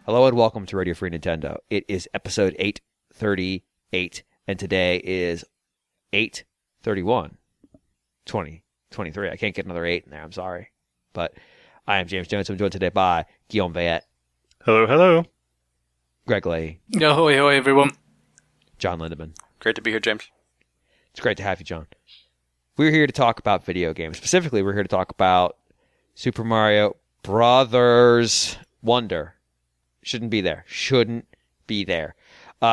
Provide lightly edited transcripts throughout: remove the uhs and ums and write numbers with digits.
Hello and welcome to Radio Free Nintendo. It is episode 838, and today is 8/31/2023. I can't get another 8 in there, I'm sorry. But I am James Jones. I'm joined today by Guillaume Vayette. Hello, hello. Greg Leahy. Ahoy, ahoy, everyone. John Lindemann. Great to be here, James. It's great to have you, John. We're here to talk about video games. Specifically, we're here to talk about Super Mario Brothers Wonder. Shouldn't be there.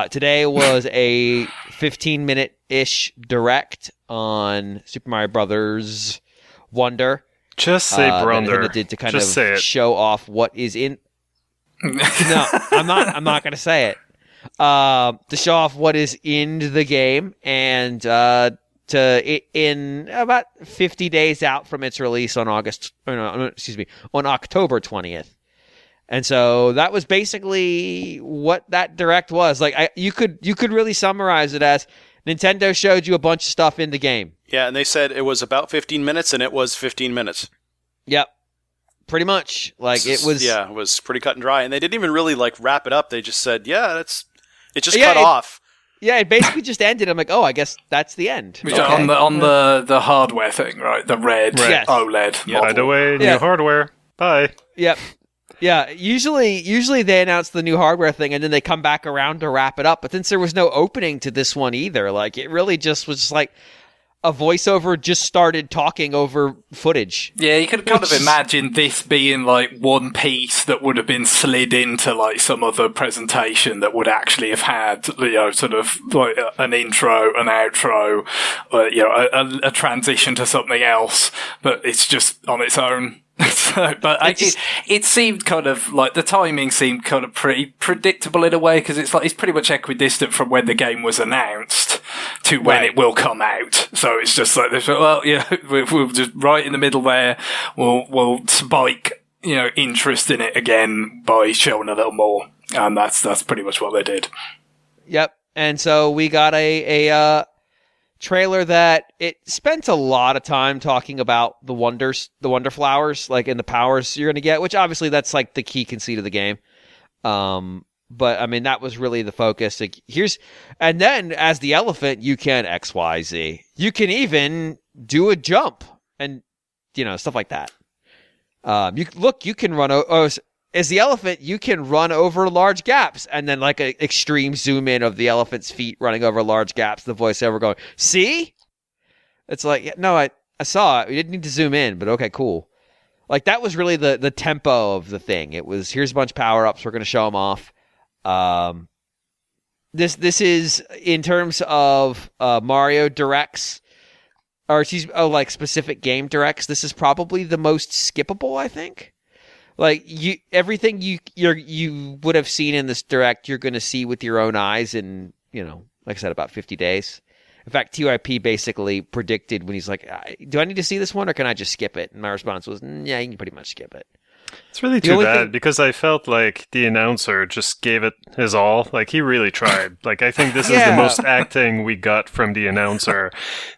Today was a 15-minute-ish direct on Super Mario Brothers Wonder. Just say Brunder. Did to kind Just of show off what is in. No, I'm not going to say it. To show off what is in the game, and in about 50 days out from its release on on October 20th. And so that was basically what that direct was. Like you could really summarize it as Nintendo showed you a bunch of stuff in the game. Yeah, and they said it was about 15 minutes, and it was 15 minutes. Yep. Pretty much. It was pretty cut and dry. And they didn't even really wrap it up. They just said, it just cut off. Yeah, it basically just ended. I'm like, oh, I guess that's the end. Okay. On the hardware thing, right? The red yes. OLED. Yep. By the way, new hardware. Bye. Yep. Yeah, usually they announce the new hardware thing and then they come back around to wrap it up. But since there was no opening to this one either, it really just was like a voiceover just started talking over footage. Yeah, you could kind of imagine this being one piece that would have been slid into some other presentation that would actually have had sort of an intro, an outro, a transition to something else, but it's just on its own. It seemed kind of the timing seemed kind of pretty predictable in a way, because it's pretty much equidistant from when the game was announced to when it will come out. So it's just this. Well, we'll just right in the middle there. We'll spike interest in it again by showing a little more, and that's pretty much what they did. Yep. And so we got a trailer that it spent a lot of time talking about the wonder flowers, and the powers you're going to get, which obviously that's the key conceit of the game. But I mean, that was really the focus. And then as the elephant, you can XYZ. You can even do a jump and, stuff like that. You can run as the elephant, you can run over large gaps, and then an extreme zoom in of the elephant's feet running over large gaps. The voiceover going, "See?" It's no, I saw it. We didn't need to zoom in, but okay, cool. That was really the tempo of the thing. It was, here's a bunch of power ups. We're going to show them off. This is in terms of Mario directs, or specific game directs. This is probably the most skippable, I think. Everything you would have seen in this direct, you're going to see with your own eyes in, like I said, about 50 days. In fact, TYP basically predicted when he's like, do I need to see this one or can I just skip it? And my response was, yeah, you can pretty much skip it. It's really too bad because I felt like the announcer just gave it his all. He really tried. I think this is the most acting we got from the announcer.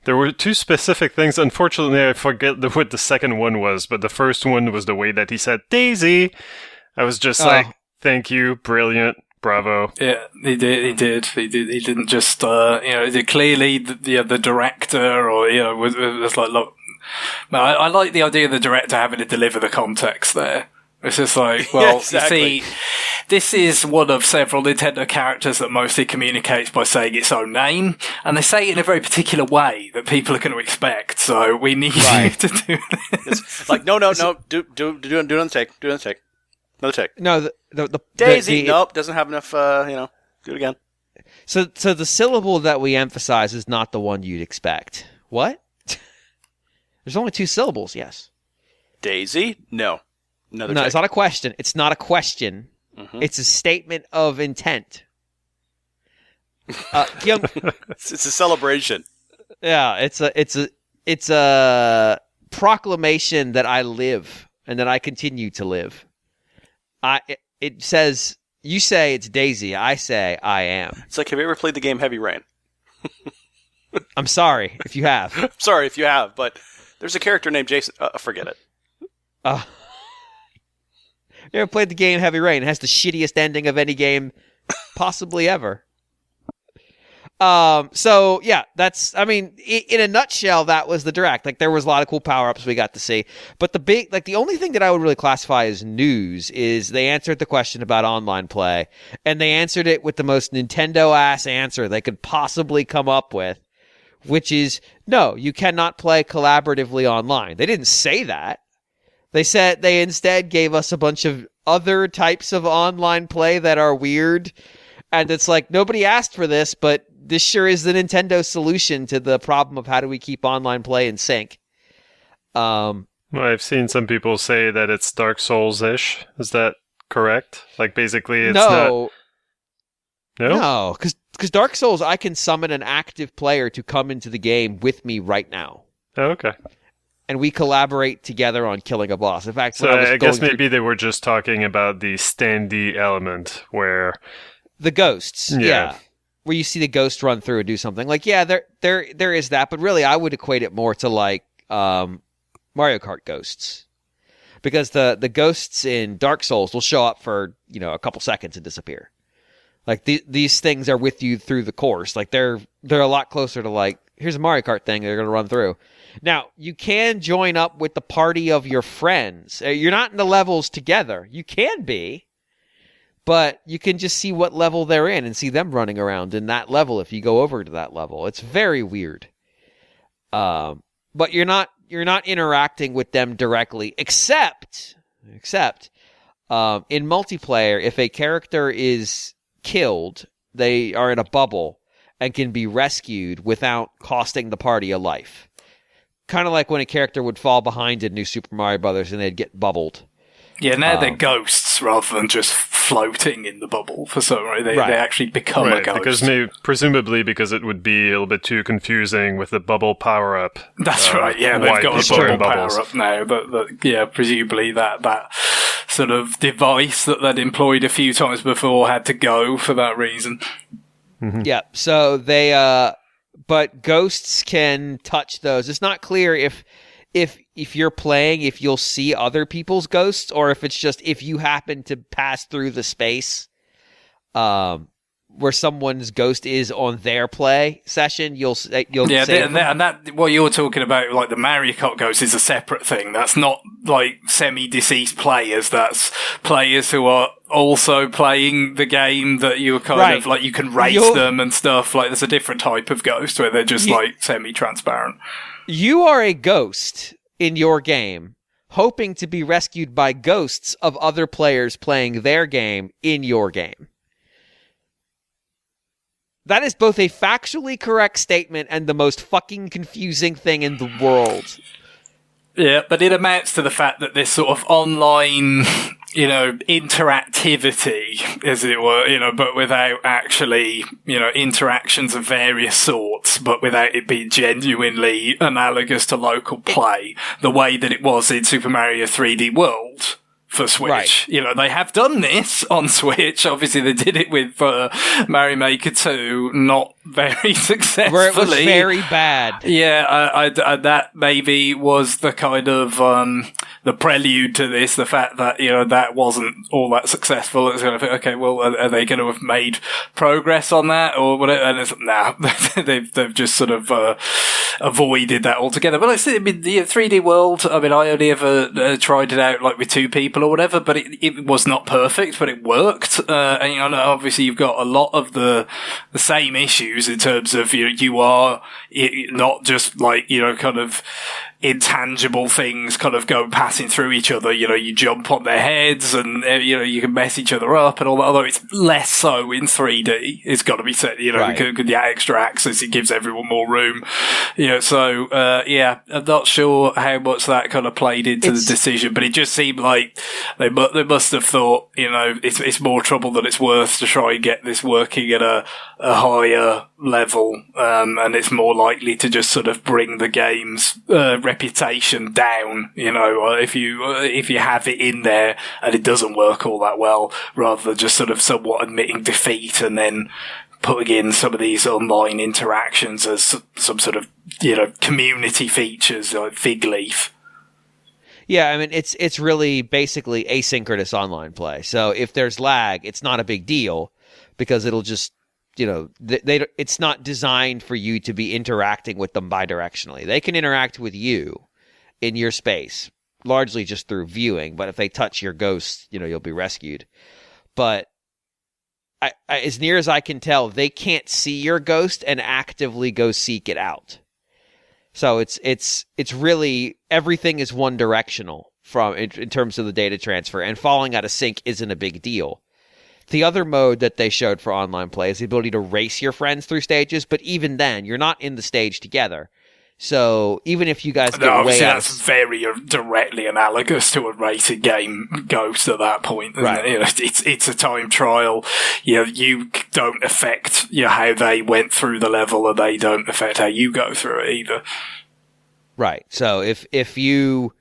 There were two specific things. Unfortunately, I forget what the second one was, but the first one was the way that he said, Daisy. I was just thank you, brilliant, bravo. Yeah, he did. He didn't just, clearly the director or, was like, look, I like the idea of the director having to deliver the context there. It's just well, exactly. You see, this is one of several Nintendo characters that mostly communicates by saying its own name, and they say it in a very particular way that people are going to expect, so we need you to do this. It's no, do another take. Do another take. Another take. No, the Daisy, nope, doesn't have enough, do it again. So the syllable that we emphasize is not the one you'd expect. What? There's only 2 syllables, yes. Daisy? No. No, it's not a question. It's not a question. Mm-hmm. It's a statement of intent. It's a celebration. Yeah, it's a proclamation that I live and that I continue to live. It says, you say it's Daisy, I say I am. It's have you ever played the game Heavy Rain? I'm sorry if you have. I'm sorry if you have, but there's a character named Jason. Forget it. You ever played the game Heavy Rain? It has the shittiest ending of any game possibly ever. So yeah, that's, I mean, in a nutshell, that was the Direct. Like, there was a lot of cool power-ups we got to see. But the only thing that I would really classify as news is they answered the question about online play, and they answered it with the most Nintendo-ass answer they could possibly come up with, which is, no, you cannot play collaboratively online. They didn't say that. They said they instead gave us a bunch of other types of online play that are weird, and it's like, nobody asked for this, but this sure is the Nintendo solution to the problem of how do we keep online play in sync. Well, I've seen some people say that it's Dark Souls-ish. Is that correct? Like, basically, it's not... No, because Dark Souls, I can summon an active player to come into the game with me right now. Oh, okay. And we collaborate together on killing a boss. In fact, so I guess maybe they were just talking about the standee element where... The ghosts, yeah. Where you see the ghost run through and do something. Like, yeah, there is that, but really I would equate it more to like Mario Kart ghosts. Because the ghosts in Dark Souls will show up for, a couple seconds and disappear. Like, these things are with you through the course. Like, they're a lot closer to, like, here's a Mario Kart thing they're going to run through. Now, you can join up with the party of your friends. You're not in the levels together. You can be. But you can just see what level they're in and see them running around in that level if you go over to that level. It's very weird. But you're not interacting with them directly, except in multiplayer, if a character is killed, they are in a bubble and can be rescued without costing the party a life. Kind of like when a character would fall behind in New Super Mario Brothers and they'd get bubbled. Yeah, now they're ghosts rather than just floating in the bubble for some reason. They actually become a ghost. Presumably because it would be a little bit too confusing with the bubble power-up. That's right, yeah, they've got a bubble power-up now. But presumably that sort of device that they'd employed a few times before had to go for that reason. Mm-hmm. Yeah, so but ghosts can touch those. It's not clear if you're playing, if you'll see other people's ghosts, or if it's just if you happen to pass through the space where someone's ghost is on their play session, you'll and that what you're talking about, like the Mario Kart ghost, is a separate thing. That's not like semi-deceased players. That's players who are also playing the game that you're kind of like, you can race them and stuff. Like, there's a different type of ghost where they're just like semi-transparent. You are a ghost in your game, hoping to be rescued by ghosts of other players playing their game in your game. That is both a factually correct statement and the most fucking confusing thing in the world. Yeah, but it amounts to the fact that this sort of online, interactivity, as it were, but without actually, interactions of various sorts, but without it being genuinely analogous to local play, the way that it was in Super Mario 3D World for Switch. Right. They have done this on Switch. Obviously, they did it with Mario Maker 2, not very successfully. Where it was very bad. Yeah, I that maybe was the kind of the prelude to this, the fact that, that wasn't all that successful. It's going to think, okay, well, are they going to have made progress on that or whatever? And it's, nah, they've just sort of avoided that altogether. But the 3D World, I only ever tried it out like with two people or whatever, but it was not perfect, but it worked. And obviously you've got a lot of the same issues in terms of you are not just like kind of intangible things kind of go passing through each other. You jump on their heads and you can mess each other up and all that, although it's less so in 3D. It's got to be said, right. Because the extra access, it gives everyone more room. So I'm not sure how much that kind of played into the decision, but it just seemed like they must have thought, it's more trouble than it's worth to try and get this working at a higher level, and it's more likely to just sort of bring the game's reputation down, if you have it in there and it doesn't work all that well, rather than just sort of somewhat admitting defeat and then putting in some of these online interactions as some sort of, community features like Fig Leaf. Yeah, I mean, it's really basically asynchronous online play. So if there's lag, it's not a big deal because it'll just, it's not designed for you to be interacting with them bidirectionally. They can interact with you in your space, largely just through viewing. But if they touch your ghost, you'll be rescued. But as near as I can tell, they can't see your ghost and actively go seek it out. So it's really everything is one directional in terms of the data transfer, and falling out of sync isn't a big deal. The other mode that they showed for online play is the ability to race your friends through stages, but even then, you're not in the stage together. So even if you guys get way out, that's very directly analogous to a racing game Ghost at that point. Right. It's a time trial. You don't affect how they went through the level, and they don't affect how you go through it either. Right. So even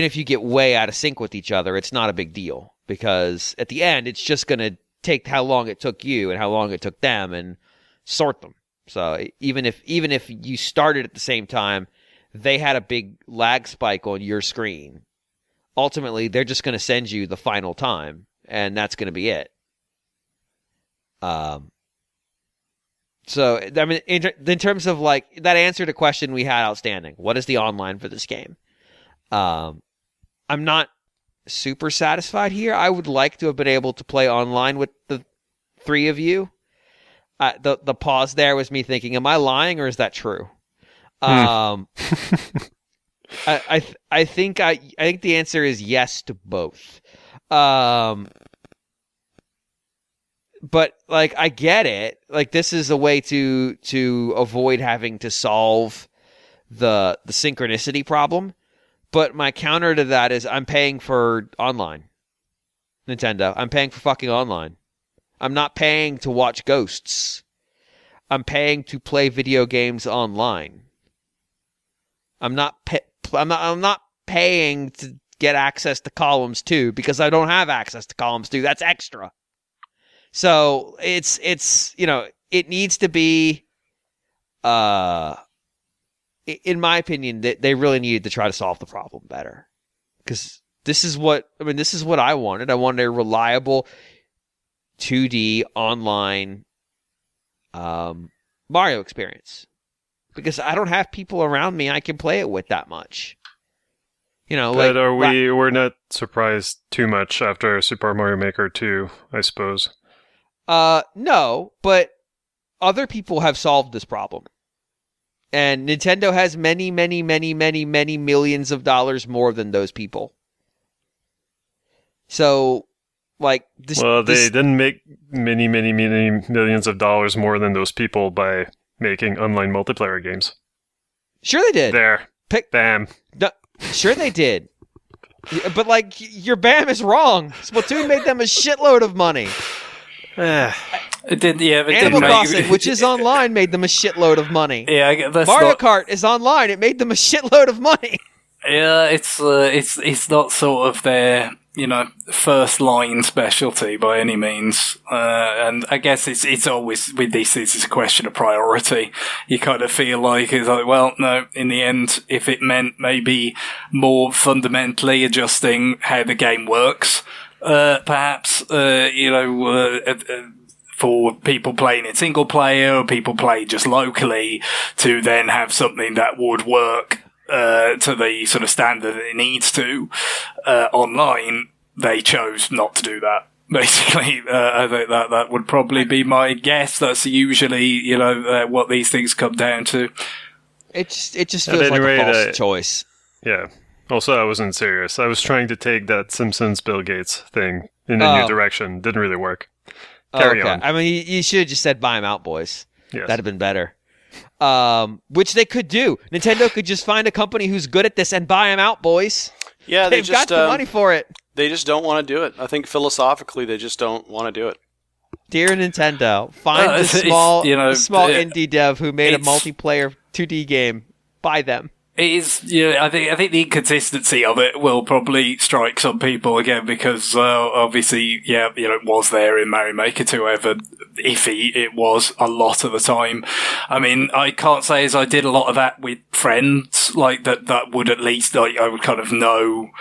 if you get way out of sync with each other, it's not a big deal, because at the end, it's just going to take how long it took you and how long it took them and sort them. So even if you started at the same time, they had a big lag spike on your screen. Ultimately, they're just going to send you the final time, and that's going to be it. So, I mean, in terms of like that answered a question we had outstanding. What is the online for this game? I'm not super satisfied here. I would like to have been able to play online with the three of you. The pause there was me thinking, am I lying or is that true? I think the answer is yes to both. But like, I get it. Like, this is a way to avoid having to solve the synchronicity problem. But my counter to that is I'm paying for online. Nintendo, I'm paying for fucking online. I'm not paying to watch ghosts. I'm paying to play video games online. I'm not paying to get access to Columns 2 because I don't have access to Columns 2. That's extra. So it's it needs to be in my opinion, they really needed to try to solve the problem better. Because this is what I wanted. I wanted a reliable 2D online Mario experience, because I don't have people around me I can play it with that much. But we're not surprised too much after Super Mario Maker 2, I suppose. No, but other people have solved this problem. And Nintendo has many, many, many, many, many millions of dollars more than those people. So, like, they didn't make many, many, many millions of dollars more than those people by making online multiplayer games. Sure they did. There. Bam. No, sure they did. But, like, your bam is wrong. Splatoon made them a shitload of money. It did, yeah. Animal Crossing, which is online, made them a shitload of money. Yeah, Mario Kart is online. It made them a shitload of money. Yeah, it's not sort of their first line specialty by any means. And I guess it's always with these things, it's a question of priority. You kind of feel like it's like, well, no, in the end, if it meant maybe more fundamentally adjusting how the game works, perhaps, for people playing in single player or people play just locally, to then have something that would work to the sort of standard that it needs to online, they chose not to do that. Basically, I think that would probably be my guess. That's usually, what these things come down to. It just feels like a false choice. Yeah. Also, I wasn't serious. I was trying to take that Simpsons Bill Gates thing in a new direction. Didn't really work. Carry on. I mean, you should have just said buy them out, boys. Yes. That'd have been better. Which they could do. Nintendo could just find a company who's good at this and buy them out, boys. Yeah, they've got the money for it. They just don't want to do it. I think philosophically, they just don't want to do it. Dear Nintendo, find the small indie dev who made a multiplayer 2D game. Buy them. It is, yeah. I think the inconsistency of it will probably strike some people again because obviously, yeah, it was there in Mario Maker 2, however iffy it was a lot of the time. I mean, I can't say as I did a lot of that with friends like that would at least like I would kind of know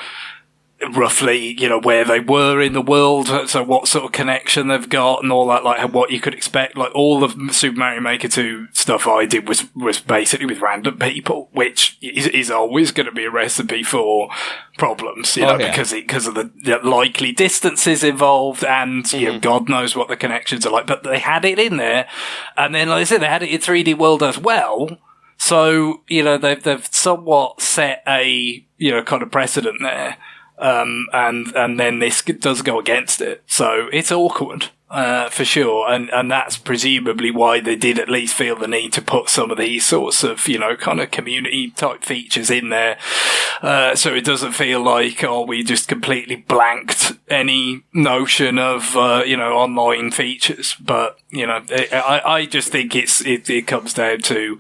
roughly, where they were in the world, so what sort of connection they've got and all that, like what you could expect. Like all of Super Mario Maker 2 stuff I did was basically with random people, which is always going to be a recipe for problems, because of the likely distances involved and, God knows what the connections are like. But they had it in there. And then, like I said, they had it in 3D World as well. So, they've somewhat set a, kind of precedent there. And then this does go against it. So it's awkward, for sure. And that's presumably why they did at least feel the need to put some of these sorts of, kind of community type features in there. So it doesn't feel like, we just completely blanked any notion of, online features. But, I just think it comes down to,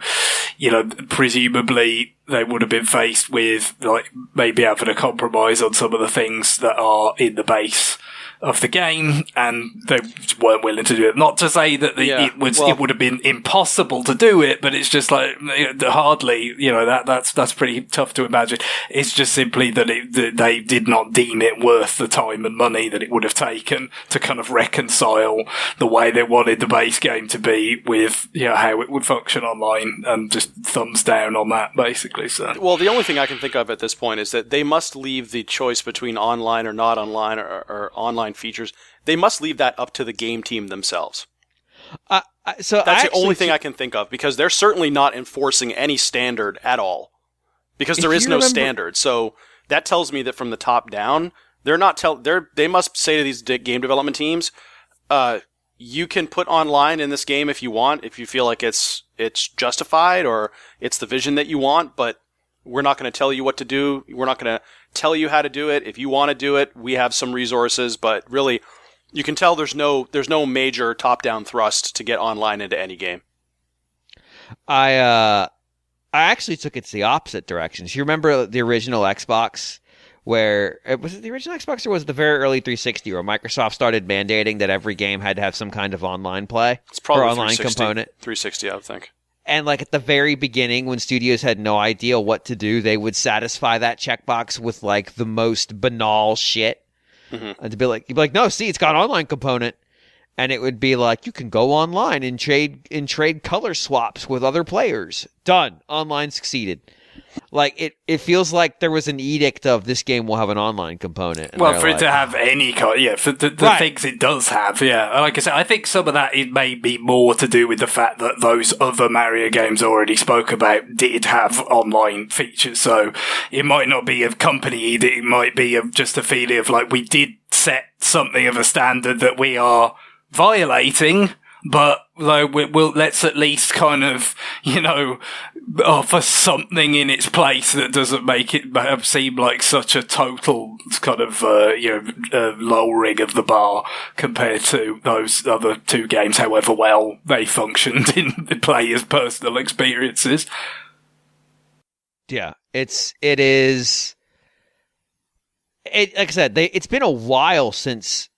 presumably, they would have been faced with, like, maybe having a compromise on some of the things that are in the base of the game, and they weren't willing to do it. Not to say that it would have been impossible to do it, but it's just like hardly, that's pretty tough to imagine. It's just simply that they did not deem it worth the time and money that it would have taken to kind of reconcile the way they wanted the base game to be with how it would function online, and just thumbs down on that basically. So, well, the only thing I can think of at this point is that they must leave the choice between online or not online or online features. They must leave that up to the game team themselves. So that's the only thing I can think of, because they're certainly not enforcing any standard at all, because there is no standard. So that tells me that from the top down, they're not they must say to these game development teams, you can put online in this game if you want, if you feel like it's justified or it's the vision that you want, but we're not going to tell you what to do. We're not going to tell you how to do it. If you want to do it, we have some resources, but really, you can tell there's no major top-down thrust to get online into any game. I actually took it the opposite direction. Do you remember the original Xbox, where was it the original Xbox or was it the very early 360 where Microsoft started mandating that every game had to have some kind of online play? It's probably or online component. 360, I would think. And like at the very beginning, when studios had no idea what to do, they would satisfy that checkbox with like the most banal shit. Mm-hmm. And you'd be like, no, see, it's got an online component. And it would be like, you can go online and trade color swaps with other players. Done. Online succeeded. Like it feels like there was an edict of this game will have an online component. Well, for it to have any for the right. things it does have, yeah. Like I said, I think some of that it may be more to do with the fact that those other Mario games I already spoke about did have online features. So it might not be of company edict, it might be of just a feeling of like we did set something of a standard that we are violating. But we'll let's at least kind of, offer something in its place that doesn't make it seem like such a total kind of, lowering of the bar compared to those other two games, however well they functioned in the players' personal experiences. Yeah, it is. Like I said, it's been a while since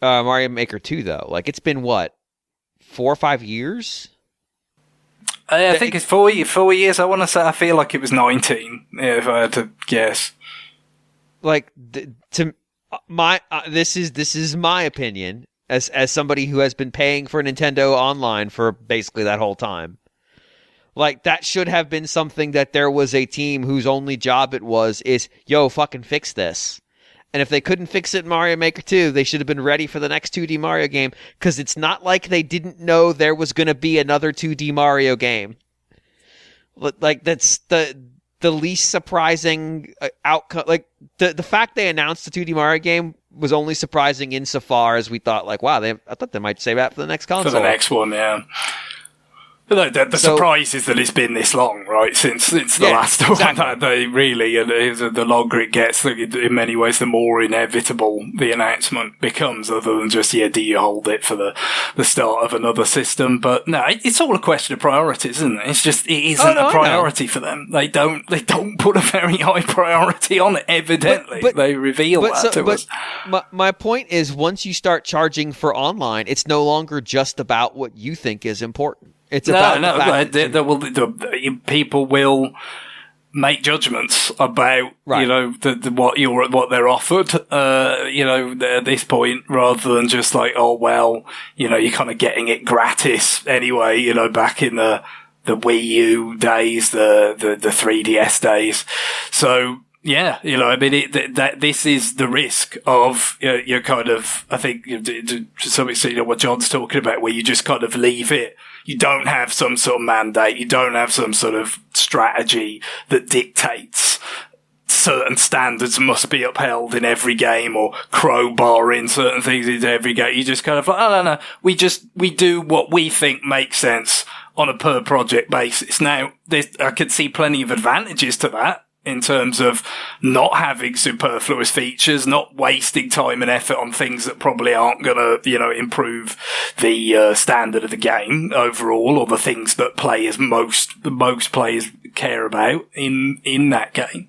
Mario Maker 2, though. Like, it's been what? 4 or 5 years? I think it's 4 years. I want to say. I feel like it was 19, if I had to guess. Like this is my opinion as somebody who has been paying for Nintendo Online for basically that whole time. Like that should have been something that there was a team whose only job it was fucking fix this. And if they couldn't fix it in Mario Maker 2, they should have been ready for the next 2D Mario game, because it's not like they didn't know there was going to be another 2D Mario game. Like, that's the least surprising outcome. Like, the fact they announced the 2D Mario game was only surprising insofar as we thought, like, wow, I thought they might save that for the next console. For the next one, yeah. No, the surprise is that it's been this long, right? Since the last one, they really, and the longer it gets, in many ways, the more inevitable the announcement becomes. Other than just, do you hold it for the start of another system? But no, it's all a question of priorities, isn't it? It's just it isn't a priority for them. They don't put a very high priority on it. Evidently, but they reveal that to us. My point is, once you start charging for online, it's no longer just about what you think is important. It's people will make judgments about what they're offered at this point, rather than just like, you're kind of getting it gratis anyway, back in the Wii U days, the 3DS days. So this is the risk of, you're kind of, I think, to some extent, what John's talking about, where you just kind of leave it. You don't have some sort of mandate. You don't have some sort of strategy that dictates certain standards must be upheld in every game, or crowbar in certain things into every game. You just kind of like, no. We do what we think makes sense on a per project basis. Now, I could see plenty of advantages to that, in terms of not having superfluous features, not wasting time and effort on things that probably aren't going to, improve the standard of the game overall, or the things that most players care about in that game.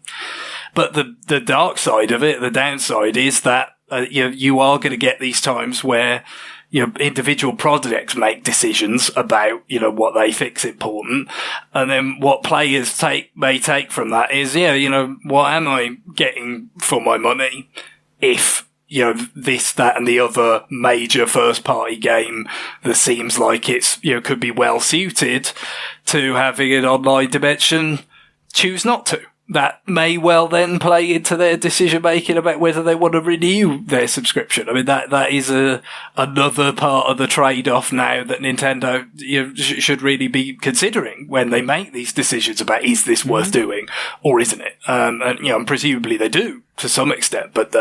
But the dark side of it, the downside, is that you are going to get these times where individual projects make decisions about, what they think's important. And then what players may take from that is, what am I getting for my money if, this, that, and the other major first party game that seems like it's, could be well suited to having an online dimension, choose not to. That may well then play into their decision making about whether they want to renew their subscription. I mean, that is another part of the trade off now that Nintendo should really be considering when they make these decisions about, is this worth doing or isn't it? And presumably they do to some extent, but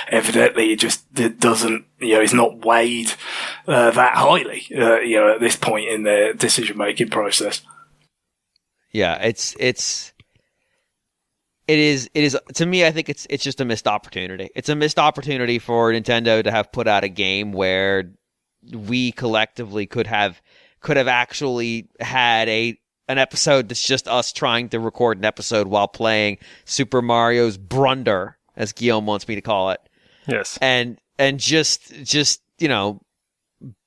evidently it doesn't, it's not weighed that highly, at this point in their decision making process. Yeah, It is to me, I think it's just a missed opportunity. It's a missed opportunity for Nintendo to have put out a game where we collectively could have actually had an episode that's just us trying to record an episode while playing Super Mario's Brunder, as Guillaume wants me to call it. Yes. And just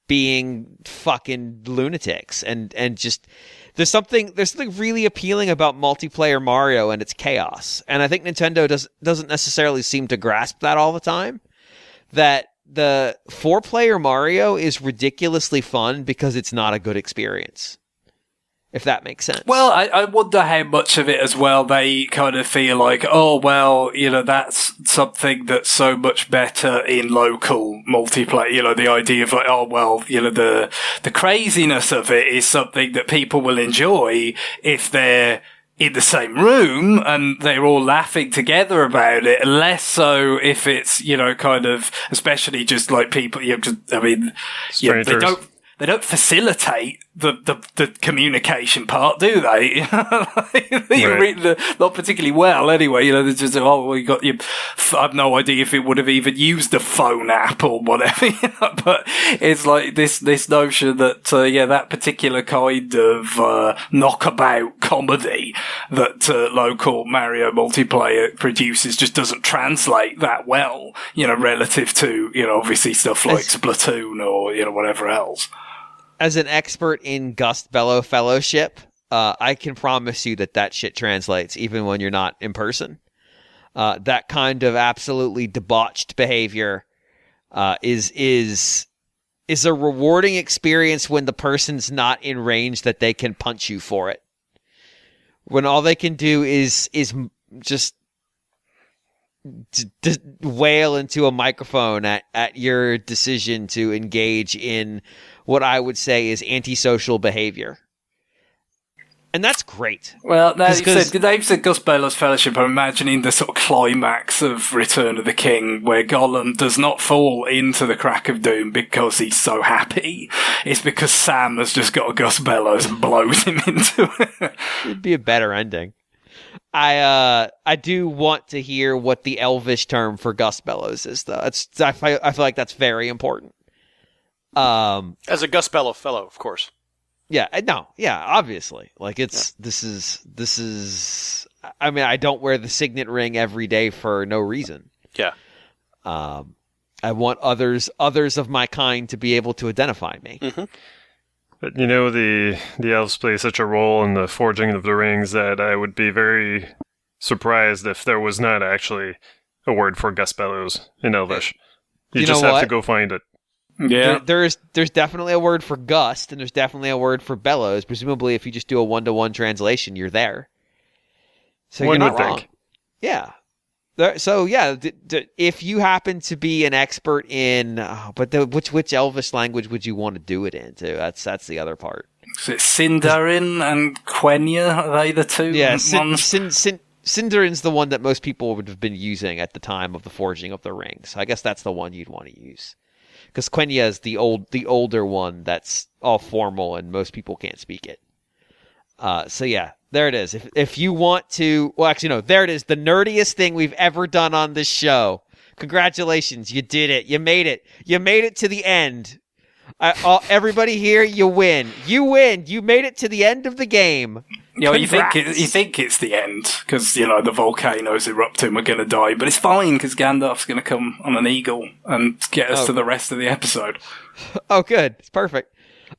being fucking lunatics and just there's something really appealing about multiplayer Mario and its chaos. And I think Nintendo doesn't necessarily seem to grasp that all the time. That the 4-player Mario is ridiculously fun because it's not a good experience. If that makes sense. Well, I wonder how much of it as well they kind of feel like, that's something that's so much better in local multiplayer. The idea of like, the craziness of it is something that people will enjoy if they're in the same room and they're all laughing together about it, less so if it's, kind of, especially just like people, they don't facilitate the communication part, do they? Not particularly well, anyway. They're just, I have no idea if it would have even used the phone app or whatever. But it's like this notion that, that particular kind of knockabout comedy that local Mario multiplayer produces just doesn't translate that well, relative to, obviously stuff like Splatoon or, whatever else. As an expert in Gust Bellow Fellowship, I can promise you that shit translates even when you're not in person. That kind of absolutely debauched behavior is a rewarding experience when the person's not in range that they can punch you for it. When all they can do is just wail into a microphone at your decision to engage in what I would say is antisocial behavior. And that's great. Well, now they've said Gus Bellows Fellowship. I'm imagining the sort of climax of Return of the King, where Gollum does not fall into the crack of doom because he's so happy. It's because Sam has just got a Gus Bellows and blows him into it. It'd be a better ending. I do want to hear what the Elvish term for Gus Bellows is, though. I feel like that's very important. As a Gus Bellows fellow, of course. Yeah, obviously. Like this is I mean, I don't wear the signet ring every day for no reason. Yeah. I want others of my kind to be able to identify me. Mm-hmm. But the elves play such a role in the forging of the rings that I would be very surprised if there was not actually a word for Gus Bellows in Elvish. You just have to go find it. Yeah, there's definitely a word for gust, and there's definitely a word for bellows. Presumably, if you just do a 1-to-1 translation, you're there. So One you're not would wrong. think. Yeah. So yeah, if you happen to be an expert in, which Elvish language would you want to do it into? That's the other part. Is it Sindarin and Quenya? Are they the two? Yeah, ones? Sindarin's the one that most people would have been using at the time of the forging of the rings. I guess that's the one you'd want to use. Because Quenya is the older one that's all formal and most people can't speak it. So yeah, there it is. If you want to, well, actually no, there it is. The nerdiest thing we've ever done on this show. Congratulations, you did it. You made it. You made it to the end. Everybody here, you win. You win. You made it to the end of the game. You think it's the end because the volcanoes erupting, we're going to die, but it's fine because Gandalf's going to come on an eagle and get us to the rest of the episode. Oh, good. It's perfect.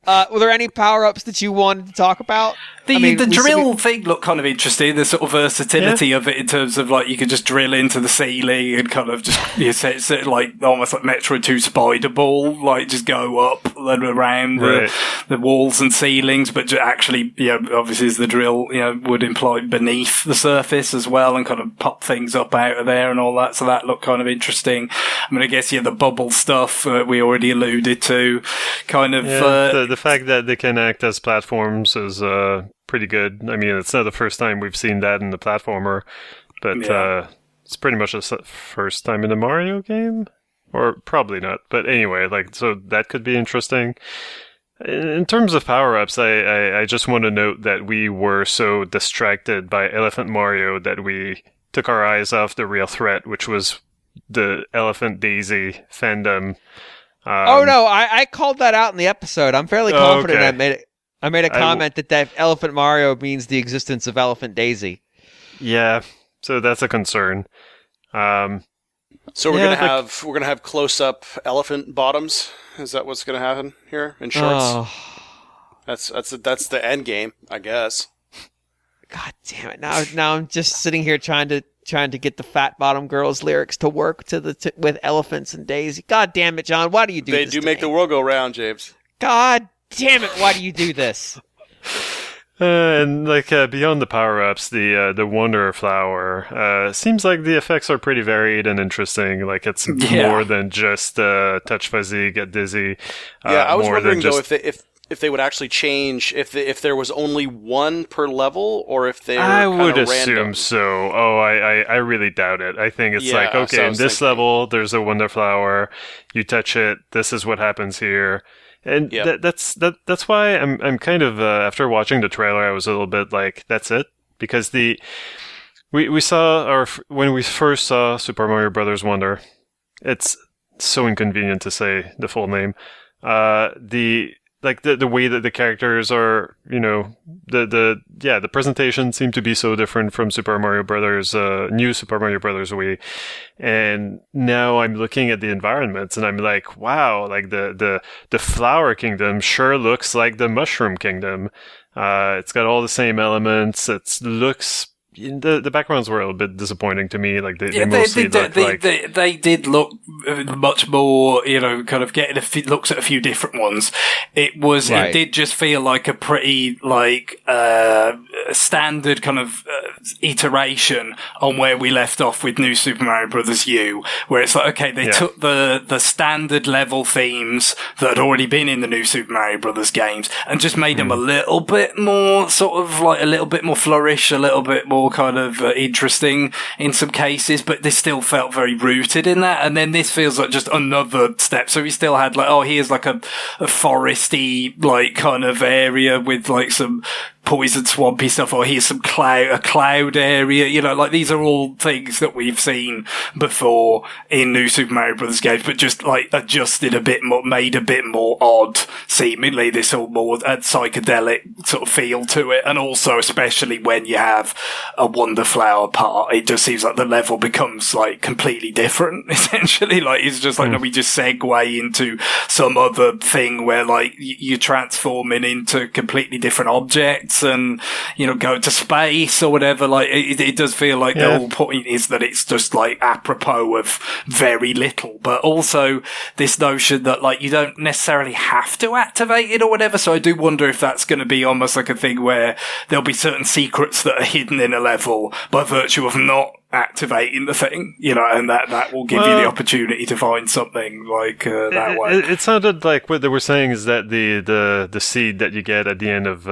Were there any power-ups that you wanted to talk about? The drill thing looked kind of interesting, the sort of versatility of it in terms of like you could just drill into the ceiling and kind of just set like almost like Metroid 2 Spider Ball, like just go up and around the walls and ceilings, but actually, obviously as the drill, would imply beneath the surface as well and kind of pop things up out of there and all that. So that looked kind of interesting. I mean, I guess, the bubble stuff we already alluded to, kind of. The fact that they can act as platforms is pretty good. I mean, it's not the first time we've seen that in the platformer, but it's pretty much the first time in a Mario game, or probably not. But anyway, so that could be interesting. In terms of power-ups, I just want to note that we were so distracted by Elephant Mario that we took our eyes off the real threat, which was the Elephant Daisy fandom. Oh no, I called that out in the episode. I'm fairly confident I made a comment that Elephant Mario means the existence of Elephant Daisy. Yeah, so that's a concern. So we're gonna have close-up elephant bottoms. Is that what's gonna happen here in shorts? Oh. That's the end game, I guess. God damn it! Now I'm just sitting here trying to get the Fat Bottom Girls lyrics to work with elephants and Daisy. God damn it, John! Why do you do this? They do make the world go round, James. God damn it! Why do you do this? And beyond the power-ups, the Wonder Flower seems like the effects are pretty varied and interesting. Like it's more than just touch fuzzy, get dizzy. I was wondering though if they would actually change if there was only one per level or if they were I would assume random. So. Oh, I really doubt it. I think it's in this level there's a Wonder Flower. You touch it, this is what happens here. And that's why I'm kind of after watching the trailer I was a little bit like that's it, because we saw when we first saw Super Mario Brothers Wonder, it's so inconvenient to say the full name. The way that the characters are, the presentation seemed to be so different from Super Mario Brothers, new Super Mario Brothers Wii. And now I'm looking at the environments and I'm like, wow, like the Flower Kingdom sure looks like the Mushroom Kingdom. It's got all the same elements. It looks, the backgrounds were a little bit disappointing to me. Like they mostly look like... They did look much more, kind of getting looks at a few different ones. It did just feel like a pretty, standard kind of iteration on where we left off with New Super Mario Bros. U, where it's like, okay, they took the standard level themes that had already been in the New Super Mario Bros. Games and just made them a little bit more sort of like a little bit more flourish, a little bit more kind of interesting in some cases, but they still felt very rooted in that. And then this feels like just another step. So we still had here's like a foresty, like kind of area with like some poison swampy stuff, or here's a cloud area, like these are all things that we've seen before in New Super Mario Bros. Games, but just like adjusted a bit more, made a bit more odd, seemingly this all more psychedelic sort of feel to it. And also, especially when you have a Wonder Flower part, it just seems like the level becomes like completely different, essentially. Like it's just like, we just segue into some other thing where like you're transforming into completely different objects and, go to space or whatever. Like it does feel like the whole point is that it's just like apropos of very little, but also this notion that like you don't necessarily have to activate it or whatever. So I do wonder if that's going to be almost like a thing where there'll be certain secrets that are hidden in a level by virtue of not activating the thing, and that will give you the opportunity to find something like that way. It sounded like what they were saying is that the seed that you get at the end of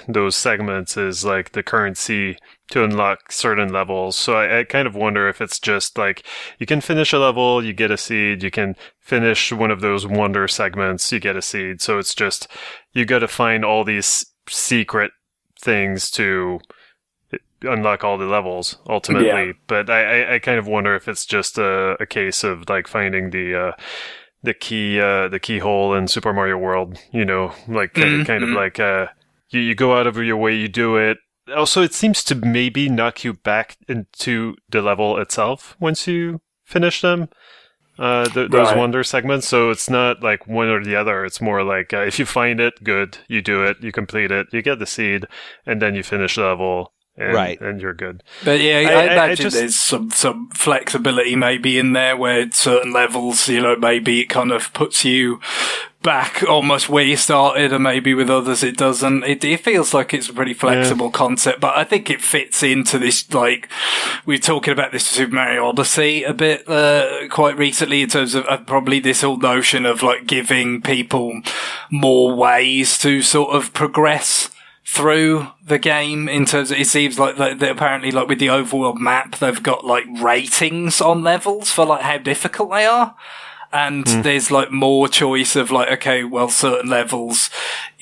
those segments is like the currency to unlock certain levels. So I kind of wonder if it's just like you can finish a level, you get a seed, you can finish one of those wonder segments, you get a seed. So it's just you got to find all these secret things to unlock all the levels ultimately, but I kind of wonder if it's just a case of like finding the keyhole in Super Mario World, like kind of like you go out of your way, you do it. Also, it seems to maybe knock you back into the level itself once you finish them. Those wonder segments, so it's not like one or the other. It's more like if you find it, good, you do it, you complete it, you get the seed, and then you finish the level. And you're good. But yeah, I imagine there's some flexibility maybe in there where certain levels, maybe it kind of puts you back almost where you started, and maybe with others it doesn't. It feels like it's a pretty flexible concept, but I think it fits into this, like, we were talking about this Super Mario Odyssey a bit quite recently in terms of probably this whole notion of like giving people more ways to sort of progress through the game in terms of, it seems like they apparently, like with the overworld map, they've got like ratings on levels for like how difficult they are. And there's like more choice of like, okay, well, certain levels,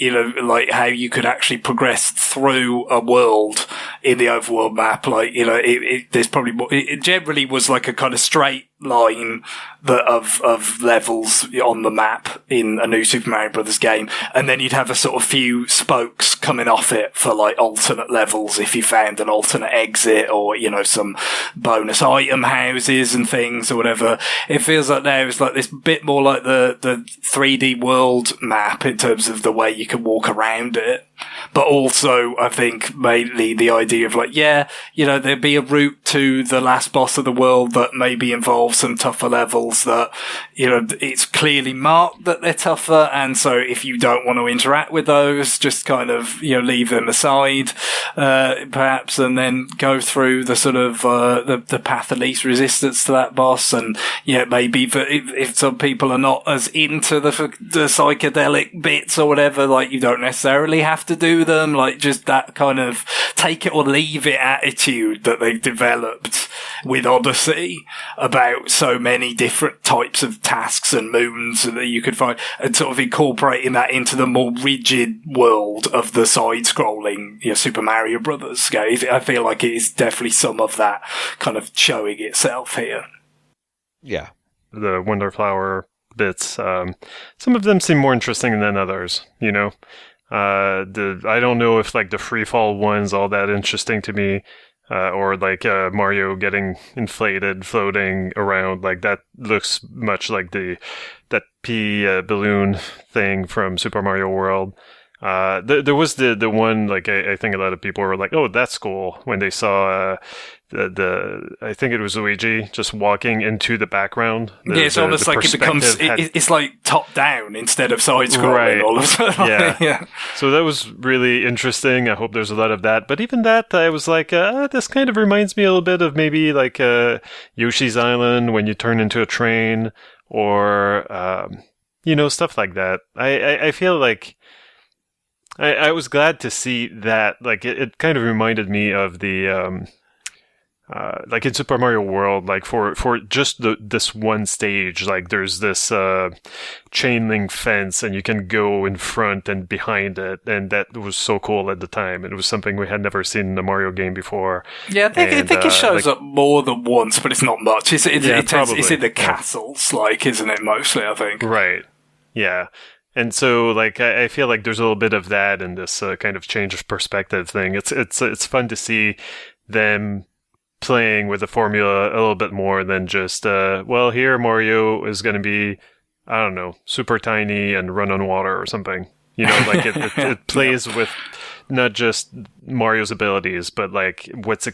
like how you could actually progress through a world in the overworld map. Like, there's probably more, it generally was like a kind of straight line of levels on the map in a New Super Mario Bros. Game, and then you'd have a sort of few spokes coming off it for like alternate levels if you found an alternate exit or some bonus item houses and things or whatever. It feels like now it's like this bit more like the 3D world map in terms of the way you can walk around it. But also, I think mainly the idea of like, there'd be a route to the last boss of the world that maybe involves some tougher levels that, it's clearly marked that they're tougher. And so if you don't want to interact with those, just kind of, leave them aside, perhaps, and then go through the sort of, the path of least resistance to that boss. And maybe if some people are not as into the psychedelic bits or whatever, like you don't necessarily have to do them, like just that kind of take it or leave it attitude that they've developed with Odyssey about so many different types of tasks and moons that you could find, and sort of incorporating that into the more rigid world of the side-scrolling Super Mario Brothers game. I feel like it is definitely some of that kind of showing itself here. Yeah. The Wonderflower bits, some of them seem more interesting than others, I don't know if like the free fall one's all that interesting to me, or like Mario getting inflated, floating around, like that looks much like that pea balloon thing from Super Mario World. There was the one, like, I think a lot of people were like, oh, that's cool, when they saw I think it was Luigi just walking into the background. It's almost like it becomes it's like top down instead of side scrolling all of a sudden. Yeah. So that was really interesting. I hope there's a lot of that. But even that, I was like, this kind of reminds me a little bit of maybe like Yoshi's Island when you turn into a train, or stuff like that. I feel like I was glad to see that. Like it kind of reminded me of the like in Super Mario World, like for just this one stage, like there's this chain link fence, and you can go in front and behind it, and that was so cool at the time. It was something we had never seen in a Mario game before. Yeah, I think it shows up more than once, but it's not much. It's in the castles, isn't it? Mostly, I think. Right. Yeah. And so, like, I feel like there's a little bit of that in this kind of change of perspective thing. It's fun to see them playing with the formula a little bit more than just, here Mario is going to be, I don't know, super tiny and run on water or something. Like it plays with not just Mario's abilities, but like what's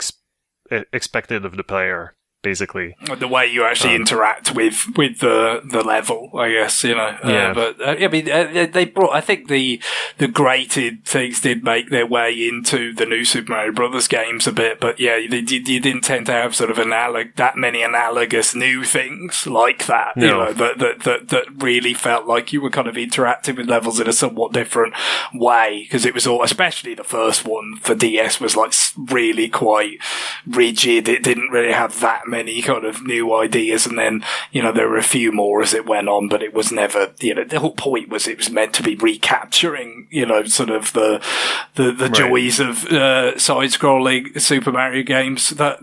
expected of the player, basically. The way you actually interact with the level, I guess, Yeah. They brought, I think the graded things did make their way into the new Super Mario Brothers games a bit, but yeah, you didn't tend to have sort of that many analogous new things like that, No. that really felt like you were kind of interacting with levels in a somewhat different way, because it was all, especially the first one for DS, was like really quite rigid. It didn't really have that many kind of new ideas, and then there were a few more as it went on, but it was never, the whole point was it was meant to be recapturing sort of the Right. joys of side-scrolling Super Mario games that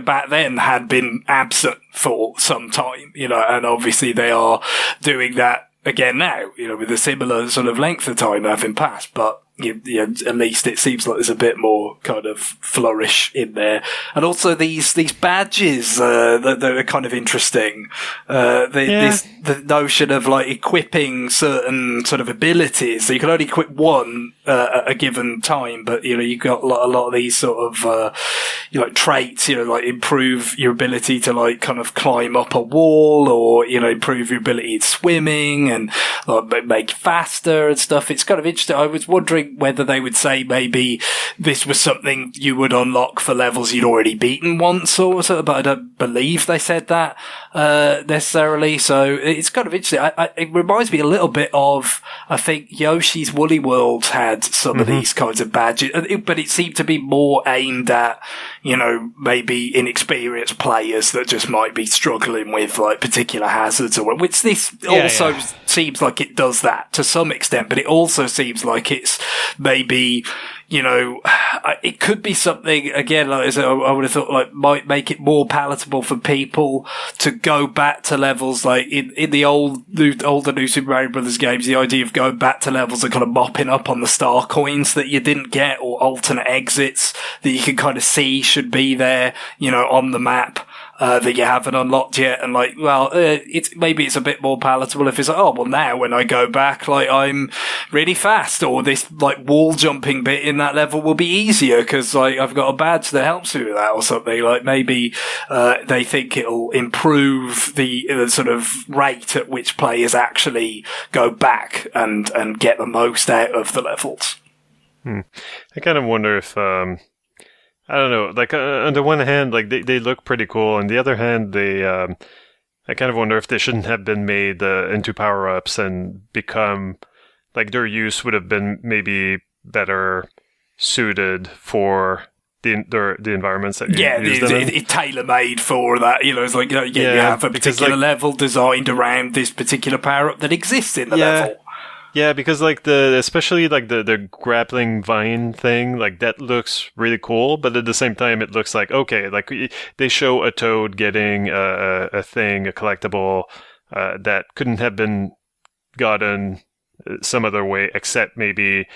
back then had been absent for some time, and obviously they are doing that again now, with a similar sort of length of time having passed, but at least it seems like there's a bit more kind of flourish in there. And also these badges, that are kind of interesting. The notion of like equipping certain sort of abilities. So you can only equip one, at a given time, but, you've got a lot of these sort of, like traits, like improve your ability to like kind of climb up a wall, or, improve your ability at swimming, and like make faster and stuff. It's kind of interesting. I was wondering whether they would say maybe this was something you would unlock for levels you'd already beaten once or something, but I don't believe they said that necessarily. So it's kind of interesting. It reminds me a little bit of, I think Yoshi's Woolly World had some of these kinds of badges, but it seemed to be more aimed at, maybe inexperienced players that just might be struggling with like particular hazards, or which this also seems like it does that to some extent, but it also seems like it's maybe, it could be something, again, like I would have thought, like, might make it more palatable for people to go back to levels, like, in the older New Super Mario Brothers games, the idea of going back to levels and kind of mopping up on the star coins that you didn't get, or alternate exits that you can kind of see should be there, on the map. That you haven't unlocked yet, and like, well, it's a bit more palatable if it's like, oh, well, now when I go back, like, I'm really fast, or this like wall jumping bit in that level will be easier because like I've got a badge that helps me with that, or something. Like maybe they think it'll improve the sort of rate at which players actually go back and get the most out of the levels. I kind of wonder if I don't know, like, on the one hand, like, they look pretty cool. On the other hand, I kind of wonder if they shouldn't have been made into power-ups and become, like, their use would have been maybe better suited for the environments that you use them in. It's tailor-made for that, it's like, you have a particular level designed around this particular power-up that exists in the level. Yeah, because like especially like the grappling vine thing, like that looks really cool, but at the same time it looks like, okay, like they show a toad getting a collectible that couldn't have been gotten some other way, except maybe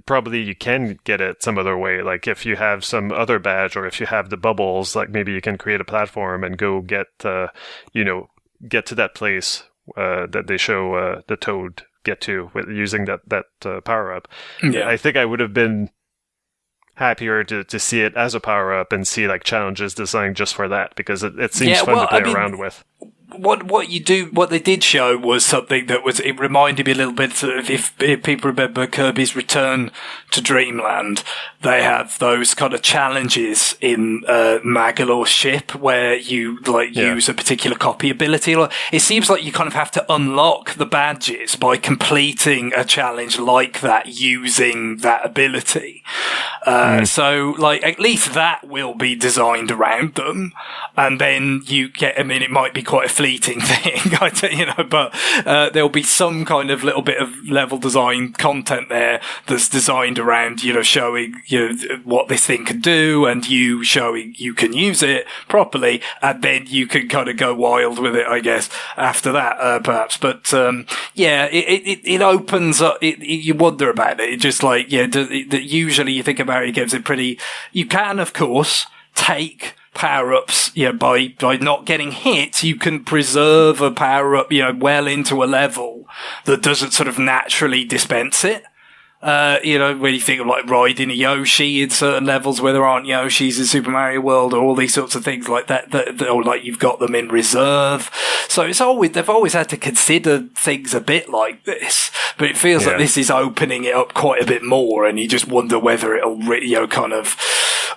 probably you can get it some other way. Like if you have some other badge, or if you have the bubbles, like maybe you can create a platform and go get to that place that they show the toad get to with using that power up. Yeah. I think I would have been happier to see it as a power up and see like challenges designed just for that, because it seems fun to play around with. What they did show was something that it reminded me a little bit of, if people remember Kirby's Return to Dreamland, they have those kind of challenges in Magalore's ship where you use a particular copy ability. It seems like you kind of have to unlock the badges by completing a challenge like that using that ability. So like at least that will be designed around them, and then you get, I mean, it might be quite a fleeting thing, but there'll be some kind of little bit of level design content there that's designed around, showing what this thing can do, and you showing you can use it properly, and then you can kind of go wild with it, I guess, after that, perhaps. But it opens up. You wonder about it. It just like usually you think about it, gives it pretty. You can, of course, take power-ups, by not getting hit, you can preserve a power-up, well into a level that doesn't sort of naturally dispense it. When you think of like riding a Yoshi in certain levels where there aren't Yoshis in Super Mario World, or all these sorts of things like that, or like you've got them in reserve. So they've always had to consider things a bit like this, but it feels like this is opening it up quite a bit more, and you just wonder whether it'll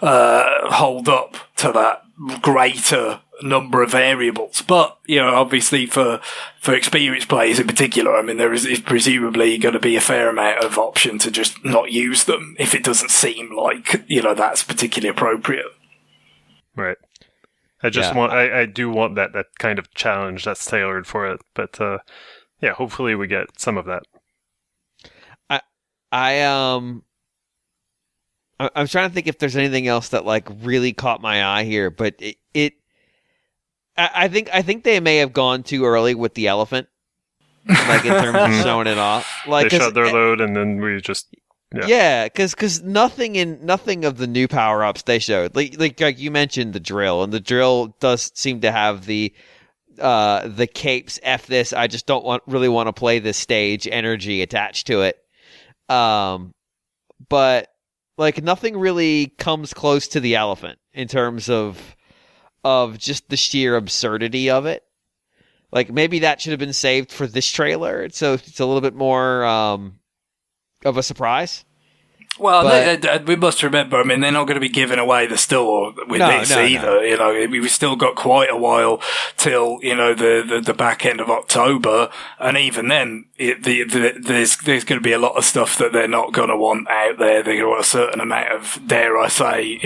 hold up to that greater number of variables. But obviously for experienced players in particular, I mean, there is presumably going to be a fair amount of option to just not use them if it doesn't seem like that's particularly appropriate. Right. I do want that kind of challenge that's tailored for it, but hopefully we get some of that. I'm trying to think if there's anything else that like really caught my eye here, but I think they may have gone too early with the elephant, like in terms of showing it off. Like they shot their load, and then we just because nothing of the new power ups they showed, like you mentioned the drill, and the drill does seem to have the capes F this, I just don't really want to play this stage energy attached to it, but like nothing really comes close to the elephant in terms of just the sheer absurdity of it. Like maybe that should have been saved for this trailer, so it's a little bit more of a surprise. Well, we must remember, I mean, they're not going to be giving away the store with this either. No. We've still got quite a while till, the back end of October. And even then, there's going to be a lot of stuff that they're not going to want out there. They're going to want a certain amount of, dare I say,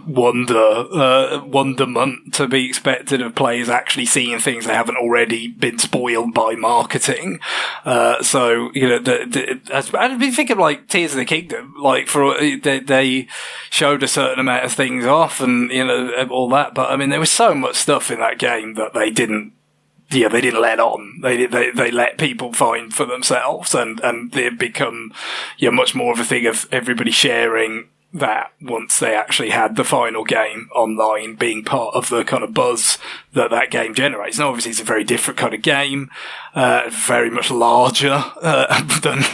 wonderment to be expected of players actually seeing things they haven't already been spoiled by marketing. I've been thinking like Tears of the Kingdom, like they showed a certain amount of things off and all that, but I mean there was so much stuff in that game that they didn't let on. They let people find for themselves, and they've become much more of a thing of everybody sharing that once they actually had the final game online, being part of the kind of buzz that game generates. And obviously it's a very different kind of game, very much larger than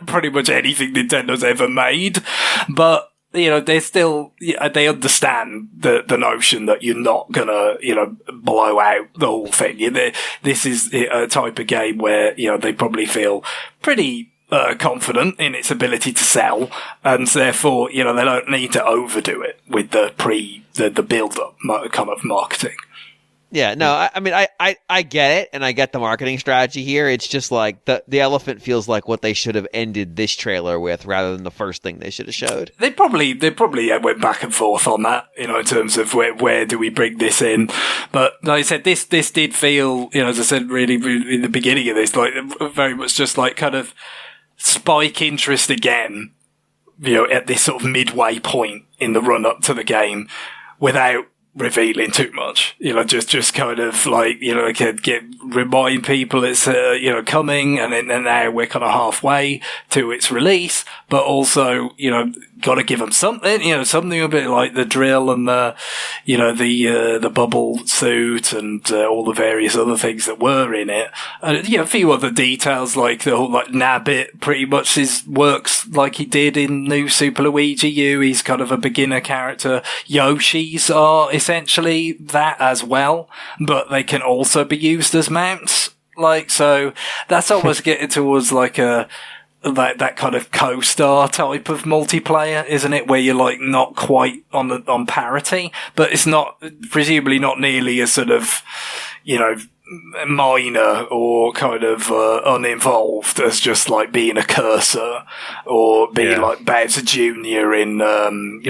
pretty much anything Nintendo's ever made. But they still, they understand the notion that you're not gonna, blow out the whole thing. This is a type of game where, they probably feel pretty confident in its ability to sell, and therefore, they don't need to overdo it with the build-up kind of marketing. Yeah, no, I mean, I get it, and I get the marketing strategy here. It's just like the elephant feels like what they should have ended this trailer with, rather than the first thing they should have showed. They probably went back and forth on that, in terms of where do we bring this in. But like I said, this did feel, as I said, really in the beginning of this, like very much just like kind of spike interest again, at this sort of midway point in the run up to the game, without revealing too much, just kind of like, remind people it's, coming, and then now we're kind of halfway to its release, but also, got to give them something, something a bit like the drill and the bubble suit and all the various other things that were in it. And, a few other details like the whole, like, Nabbit pretty much works like he did in New Super Luigi U. He's kind of a beginner character. Yoshi's are essentially that as well, but they can also be used as mounts. Like, so that's almost getting towards like that kind of co-star type of multiplayer, isn't it? Where you're like not quite on parity, but it's not, presumably not nearly as sort of, minor or kind of uninvolved as just like being a cursor or being like Bowser Jr. in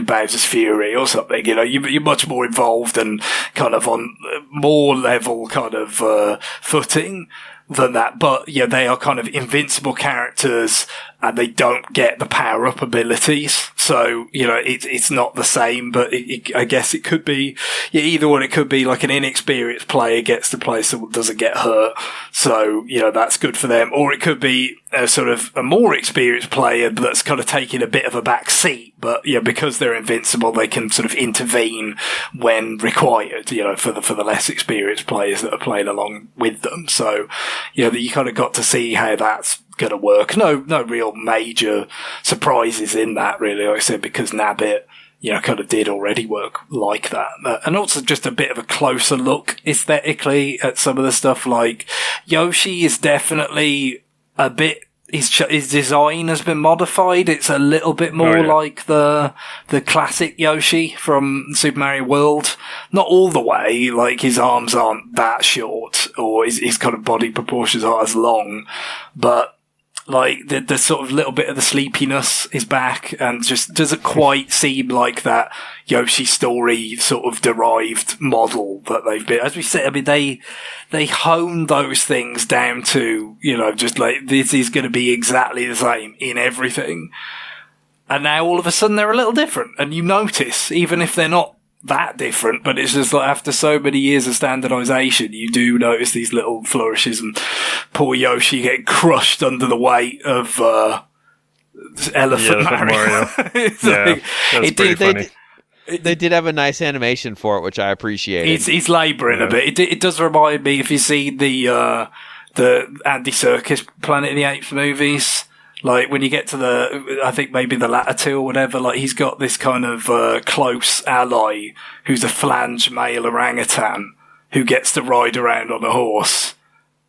Bowser's Fury or something. You're much more involved and kind of on more level kind of footing than that. But they are kind of invincible characters and they don't get the power-up abilities. So, it's not the same, but I guess it could be, either one. It could be like an inexperienced player gets to play someone doesn't get hurt. So, that's good for them. Or it could be a sort of a more experienced player that's kind of taking a bit of a back seat. But, because they're invincible, they can sort of intervene when required, for the less experienced players that are playing along with them. So, you kind of got to see how that's going to work. No real major surprises in that, really, like I said, because Nabbit, kind of did already work like that. And also just a bit of a closer look aesthetically at some of the stuff. Like, Yoshi is definitely a bit, his design has been modified. It's a little bit more like the classic Yoshi from Super Mario World. Not all the way, like his arms aren't that short, or his kind of body proportions aren't as long, but like the sort of little bit of the sleepiness is back, and just doesn't quite seem like that Yoshi Story sort of derived model that they've been. As we said, I mean, they hone those things down to, just like, this is going to be exactly the same in everything. And now all of a sudden they're a little different, and you notice, even if they're not that different, but it's just like after so many years of standardization, you do notice these little flourishes, and poor Yoshi getting crushed under the weight of Elephant Mario. That's pretty funny. They did have a nice animation for it, which I appreciated. He's labouring a bit. It does remind me, if you see the Andy Serkis Planet of the Apes movies, like when you get to I think maybe the latter two or whatever, like he's got this kind of close ally who's a flange male orangutan who gets to ride around on a horse,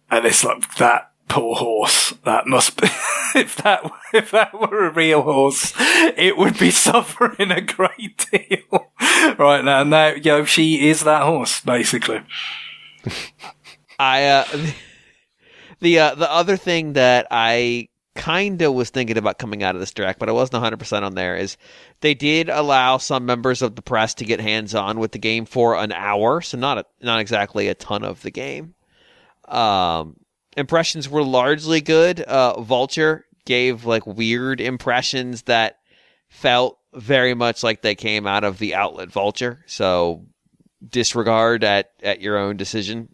and it's like, that poor horse, that must be if that were a real horse, it would be suffering a great deal right now. Now Yoshi is that horse, basically. The other thing that I kind of was thinking about coming out of this direct, but I wasn't 100% on there, is they did allow some members of the press to get hands-on with the game for an hour, so not exactly a ton of the game. Impressions were largely good. Vulture gave like weird impressions that felt very much like they came out of the outlet Vulture, so disregard at your own decision.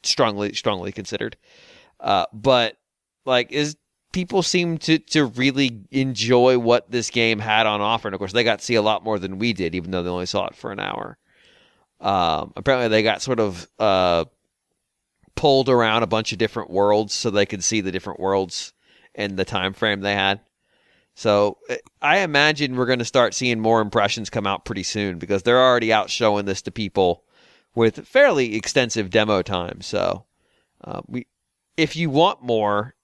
Strongly considered. But like, people seem to really enjoy what this game had on offer. And of course, they got to see a lot more than we did, even though they only saw it for an hour. Apparently, they got sort of pulled around a bunch of different worlds so they could see the different worlds in the time frame they had. So I imagine we're going to start seeing more impressions come out pretty soon, because they're already out showing this to people with fairly extensive demo time. So if you want more,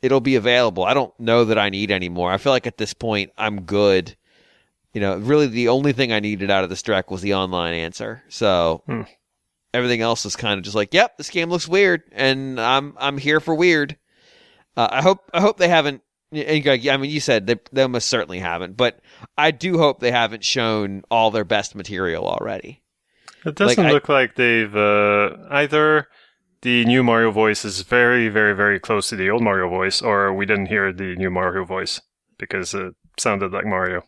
it'll be available. I don't know that I need any more. I feel like at this point I'm good. Really the only thing I needed out of this direct was the online answer. So everything else is kind of just like, yep, this game looks weird, and I'm here for weird. I hope they haven't. I mean, you said they almost certainly haven't, but I do hope they haven't shown all their best material already. It doesn't look like they've either. The new Mario voice is very, very, very close to the old Mario voice, or we didn't hear the new Mario voice because it sounded like Mario.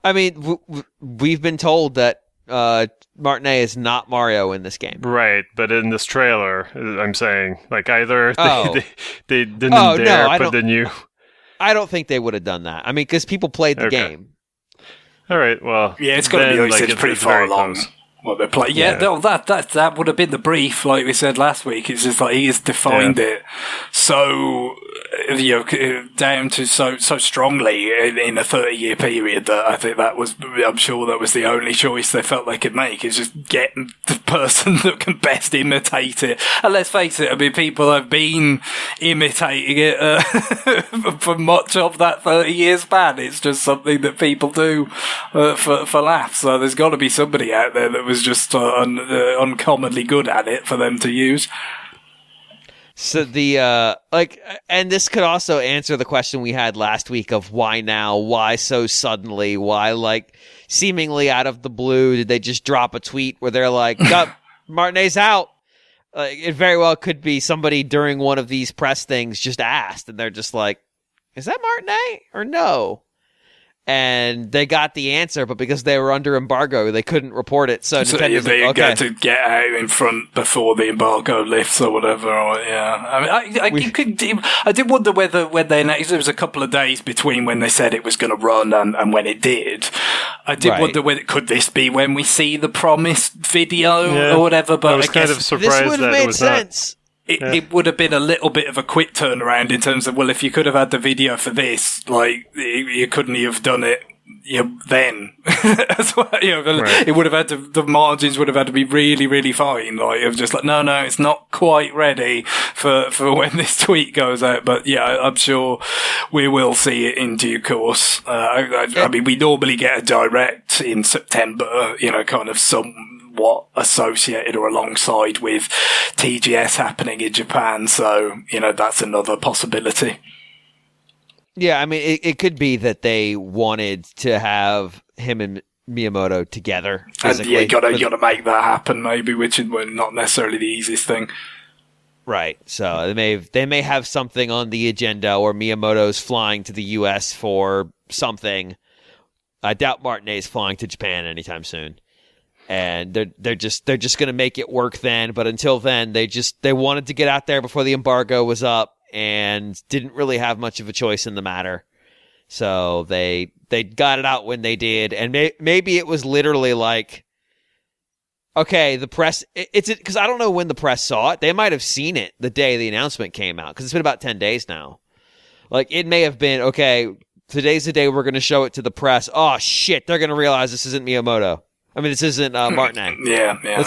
I mean, we've been told that Martinet is not Mario in this game. Right, but in this trailer, I'm saying, like, either they didn't put the new... I don't think they would have done that. I mean, because people played the game. All right, well... Yeah, it's got to be it's pretty far along. Close. What they're playing. Yeah, that would have been the brief, like we said last week. It's just like he has defined it so, down to so strongly in a 30-year period that I think I'm sure that was the only choice they felt they could make, is just get the person that can best imitate it. And let's face it, I mean, people have been imitating it for much of that 30-year span. It's just something that people do for laughs. So there's got to be somebody out there that was just uncommonly good at it for them to use. So and this could also answer the question we had last week of why now, why so suddenly, why seemingly out of the blue did they just drop a tweet where they're like, Martinet's out. It very well could be somebody during one of these press things just asked, and they're just like, is that Martinet or no? And they got the answer, but because they were under embargo, they couldn't report it. So Nintendo's they got to get out in front before the embargo lifts or whatever. I mean, I did wonder whether when they announced, there was a couple of days between when they said it was going to run and when it did. I did wonder whether could this be when we see the promised video or whatever. But I was kind of surprised this would have made sense. It would have been a little bit of a quick turnaround in terms of, well, if you could have had the video for this, you couldn't have done it then. As well, It would have had the margins would have had to be really, really fine. No, it's not quite ready for when this tweet goes out. But yeah, I'm sure we will see it in due course. I mean, we normally get a direct in September, kind of somewhat associated or alongside with TGS happening in Japan. So, that's another possibility. Yeah, I mean, it could be that they wanted to have him and Miyamoto together physically. And you gotta make that happen, maybe, which is not necessarily the easiest thing. Right. So they may have something on the agenda, or Miyamoto's flying to the U.S. for something. I doubt Martinet's flying to Japan anytime soon. And they're just going to make it work then. But until then, they wanted to get out there before the embargo was up, and didn't really have much of a choice in the matter. So they got it out when they did, and maybe it was literally like, okay, the press. It's because I don't know when the press saw it. They might have seen it the day the announcement came out, because it's been about 10 days now. It may have been, okay, today's the day we're going to show it to the press. Oh shit, they're going to realize this isn't Miyamoto. I mean, this isn't Martinet. Yeah.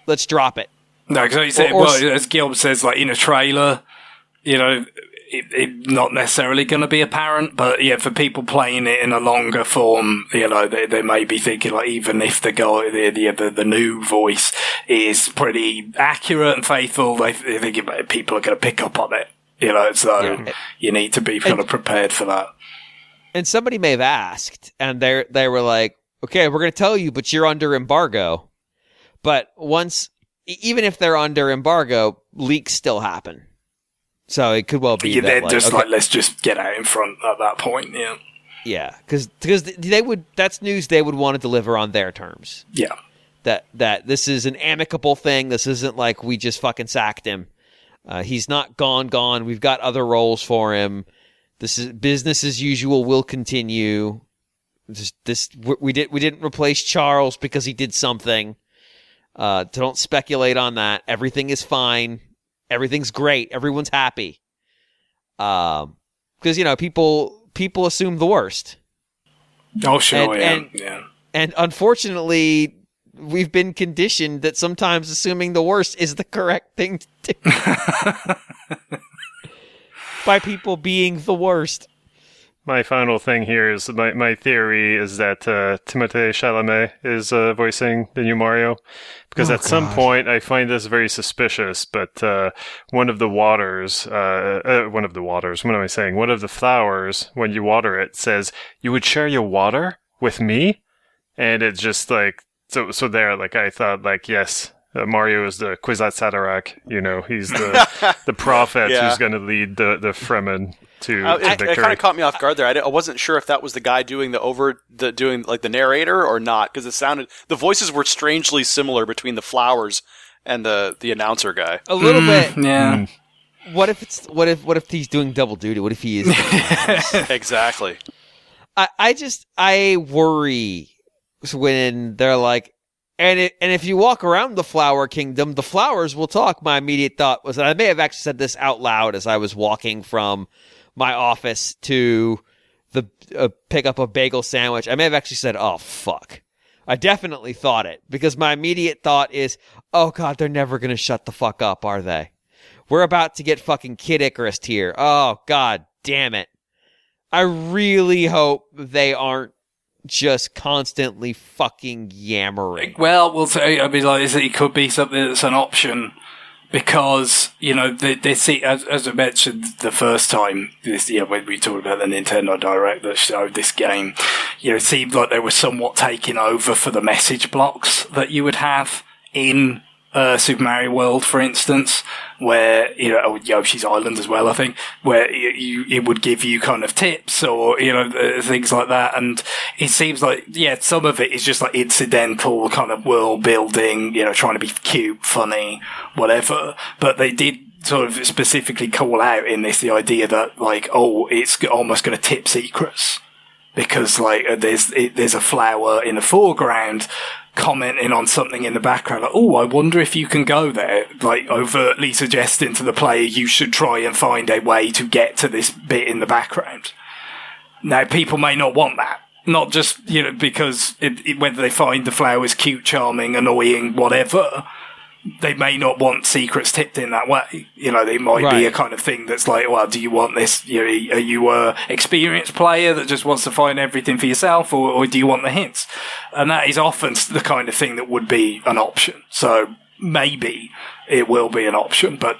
Let's drop it. No, because you said, as Gilbert says, in a trailer, it not necessarily going to be apparent, but yeah, for people playing it in a longer form, they may be thinking even if the guy, the new voice is pretty accurate and faithful, they think people are going to pick up on it. You need to be kind of prepared for that. And somebody may have asked, and they were like, okay, we're going to tell you, but you're under embargo. But even if they're under embargo, leaks still happen. So it could well be let's just get out in front at that point. Yeah. Yeah, because that's news they would want to deliver on their terms. Yeah. That this is an amicable thing. This isn't like we just fucking sacked him. He's not gone. We've got other roles for him. This is business as usual. Will continue. We didn't replace Charles because he did something. Don't speculate on that. Everything is fine. Everything's great. Everyone's happy. Because people assume the worst. Oh sure, yeah. And unfortunately, we've been conditioned that sometimes assuming the worst is the correct thing to do. By people being the worst. My final thing here is my theory is that Timothée Chalamet is voicing the new Mario, because at some point I find this very suspicious. But one of the flowers, when you water it, says you would share your water with me, and it's just so there. I thought yes, Mario is the Kwisatz Haderach. He's the prophet who's going to lead the Fremen to victory. It kind of caught me off guard there. I wasn't sure if that was the guy doing doing the narrator or not, because the voices were strangely similar between the flowers and the announcer guy. A little bit, yeah. What if he's doing double duty? What if he is? Exactly. I worry when they're like, and if you walk around the Flower Kingdom, the flowers will talk. My immediate thought was, and I may have actually said this out loud as I was walking from my office to the pick up a bagel sandwich. I may have actually said, "Oh fuck." I definitely thought it, because my immediate thought is, "Oh god, they're never gonna shut the fuck up, are they? We're about to get fucking Kid Icarus here. Oh god damn it." I really hope they aren't just constantly fucking yammering. Well, we'll say, it could be something that's an option, because, they see, as I mentioned the first time, when we talked about the Nintendo Direct that showed this game, it seemed like they were somewhat taking over for the message blocks that you would have in Super Mario World, for instance, where, Yoshi's Island as well, I think, where it would give you kind of tips or, things like that. And it seems like, some of it is just like incidental kind of world building, trying to be cute, funny, whatever. But they did sort of specifically call out in this the idea that, it's almost going to tip secrets. Because, there's a flower in the foreground commenting on something in the background, like, "Oh, I wonder if you can go there," overtly suggesting to the player you should try and find a way to get to this bit in the background. Now, people may not want that. Not just, because whether they find the flowers cute, charming, annoying, whatever, they may not want secrets tipped in that way. They might be a kind of thing that's like, well, do you want this? Are you a experienced player that just wants to find everything for yourself, or do you want the hints? And that is often the kind of thing that would be an option. So maybe it will be an option, but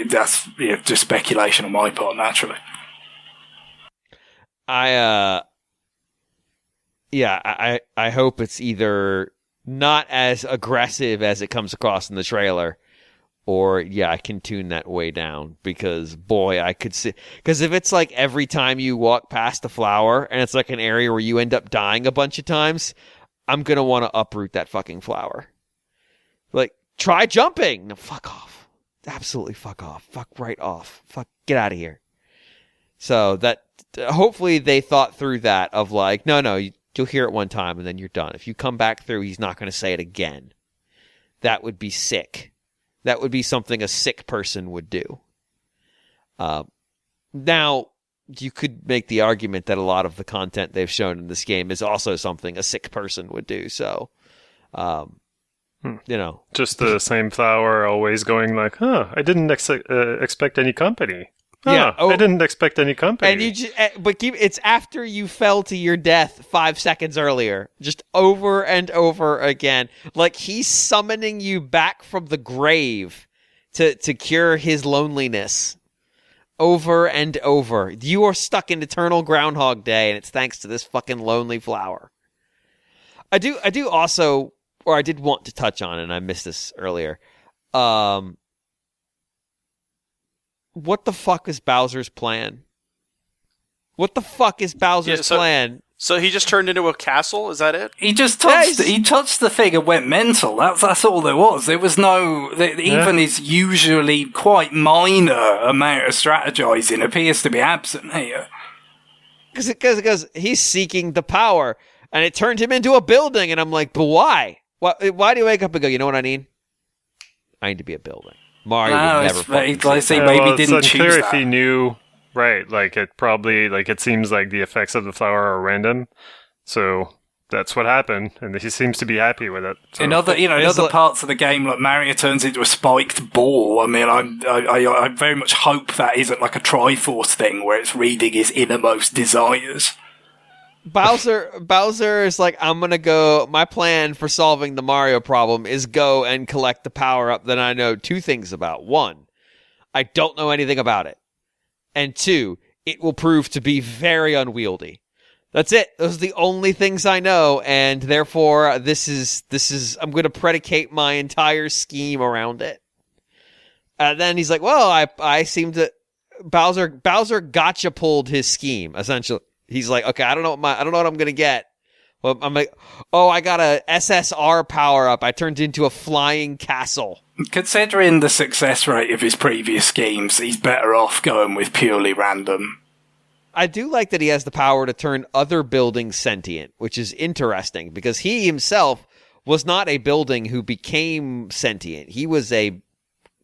that's just speculation on my part, naturally. I hope it's either not as aggressive as it comes across in the trailer, or I can tune that way down, because boy, I could see, because if it's like every time you walk past a flower and it's like an area where you end up dying a bunch of times, I'm gonna want to uproot that fucking flower. Like, try jumping. No, fuck off. Absolutely fuck off. Fuck right off. Fuck, get out of here. So that hopefully they thought through that of like, no, you'll hear it one time and then you're done. If you come back through, he's not going to say it again. That would be sick. That would be something a sick person would do. Now, you could make the argument that a lot of the content they've shown in this game is also something a sick person would do. So, Just the same flower always going like, I didn't expect any company. I didn't expect any company. And it's after you fell to your death 5 seconds earlier, just over and over again. Like, he's summoning you back from the grave to cure his loneliness. Over and over. You are stuck in eternal Groundhog Day, and it's thanks to this fucking lonely flower. I do also, or I did want to touch on, and I missed this earlier. What the fuck is Bowser's plan? What the fuck is Bowser's plan? So he just turned into a castle? Is that it? He just touched he touched the thing and went mental. That's all there was. There was no... Even his usually quite minor amount of strategizing appears to be absent here. Because he's seeking the power, and it turned him into a building, and I'm like, but why? Why do you wake up and go, you know what I need? I need to be a building. Mario would never fucking say maybe didn't choose that. If he knew, right, it seems like the effects of the flower are random, so that's what happened, and he seems to be happy with it. So. In other parts of the game, like Mario turns into a spiked ball. I mean, I very much hope that isn't like a Triforce thing where it's reading his innermost desires. Bowser is like, I'm gonna go. My plan for solving the Mario problem is go and collect the power up that I know 2 things about. 1, I don't know anything about it, and 2, it will prove to be very unwieldy. That's it. Those are the only things I know, and therefore this is I'm going to predicate my entire scheme around it. Then he's like, "Well, I seem to Bowser gotcha pulled his scheme essentially." He's like, "Okay, I don't know what I'm going to get." Well, I'm like, "Oh, I got a SSR power up. I turned into a flying castle." Considering the success rate of his previous schemes, he's better off going with purely random. I do like that he has the power to turn other buildings sentient, which is interesting because he himself was not a building who became sentient. He was a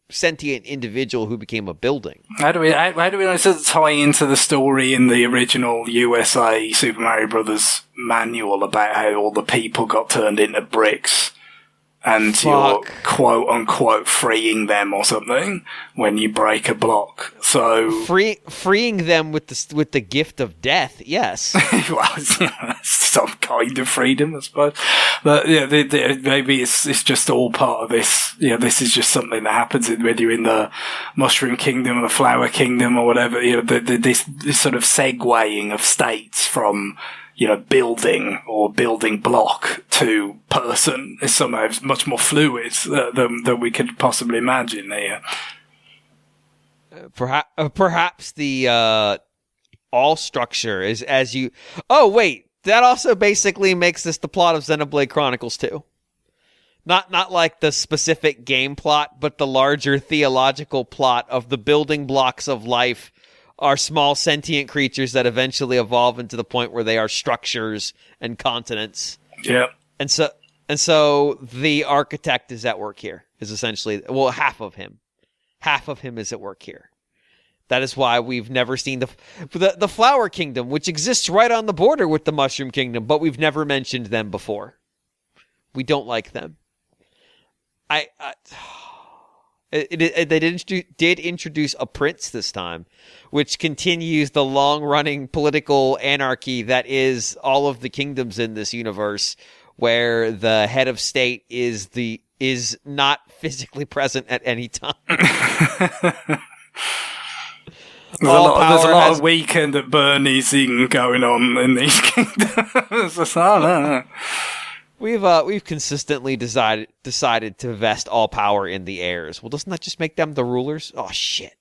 sentient individual who became a building. How do we tie into the story in the original USA Super Mario Brothers manual about how all the people got turned into bricks? And you're quote unquote freeing them or something when you break a block. So freeing them with the gift of death, yes. Well, some kind of freedom, I suppose. But yeah, maybe it's just all part of this. You know, this is just something that happens when you're in the Mushroom Kingdom or the Flower Kingdom or whatever. You know, this sort of segueing of states from, you know, building or building block to person is somehow much more fluid than we could possibly imagine here. Perhaps the all structure is as you... Oh, wait. That also basically makes this the plot of Xenoblade Chronicles 2. Not like the specific game plot, but the larger theological plot of the building blocks of life are small sentient creatures that eventually evolve into the point where they are structures and continents. Yeah. And so the architect is at work here, is essentially, well, half of him is at work here. That is why we've never seen the Flower Kingdom, which exists right on the border with the Mushroom Kingdom, but we've never mentioned them before. We don't like them. They did introduce a prince this time, which continues the long-running political anarchy that is all of the kingdoms in this universe, where the head of state is not physically present at any time. There's a lot of weekend at Bernie's-ing going on in these kingdoms. We've consistently decided to vest all power in the heirs. Well, doesn't that just make them the rulers? Oh shit!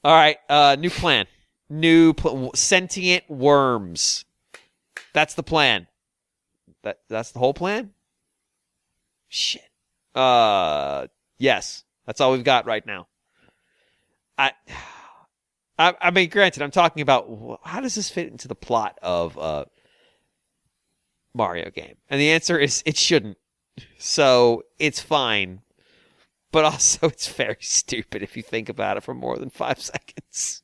All right, new plan. Sentient worms. That's the plan. That's the whole plan. Shit. Yes, that's all we've got right now. I mean, granted, I'm talking about how does this fit into the plot of Mario game? And the answer is it shouldn't. So it's fine. But also it's very stupid if you think about it for more than 5 seconds.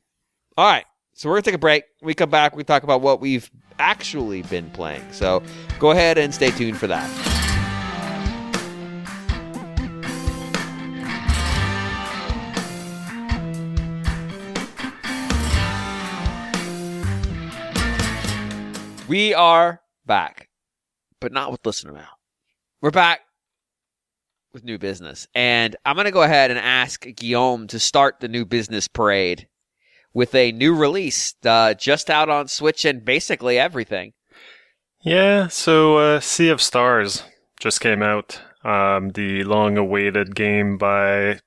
All right. So we're going to take a break. When we come back, we talk about what we've actually been playing. So go ahead and stay tuned for that. We are back, but not with Listener Mail. We're back with new business, and I'm going to go ahead and ask Guillaume to start the new business parade with a new release just out on Switch and basically everything. Yeah, so Sea of Stars just came out. The long-awaited game by,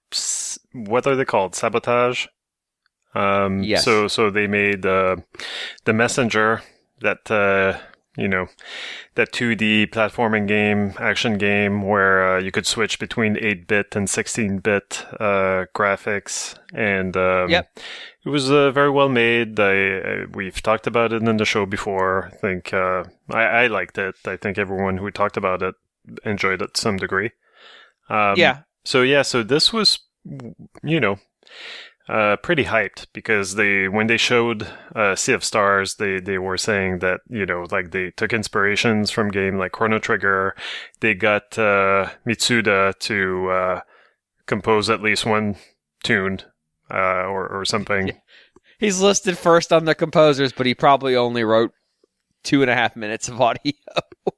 what are they called? Sabotage? Yes. So they made The Messenger, that that 2D platforming game, action game, where you could switch between 8-bit and 16-bit graphics, and it was very well made. We've talked about it in the show before. I think I liked it. I think everyone who talked about it enjoyed it to some degree. So this was, pretty hyped, because when they showed Sea of Stars, they were saying that, they took inspirations from game like Chrono Trigger. They got Mitsuda to compose at least one tune or something. Yeah. He's listed first on the composers, but he probably only wrote 2.5 minutes of audio.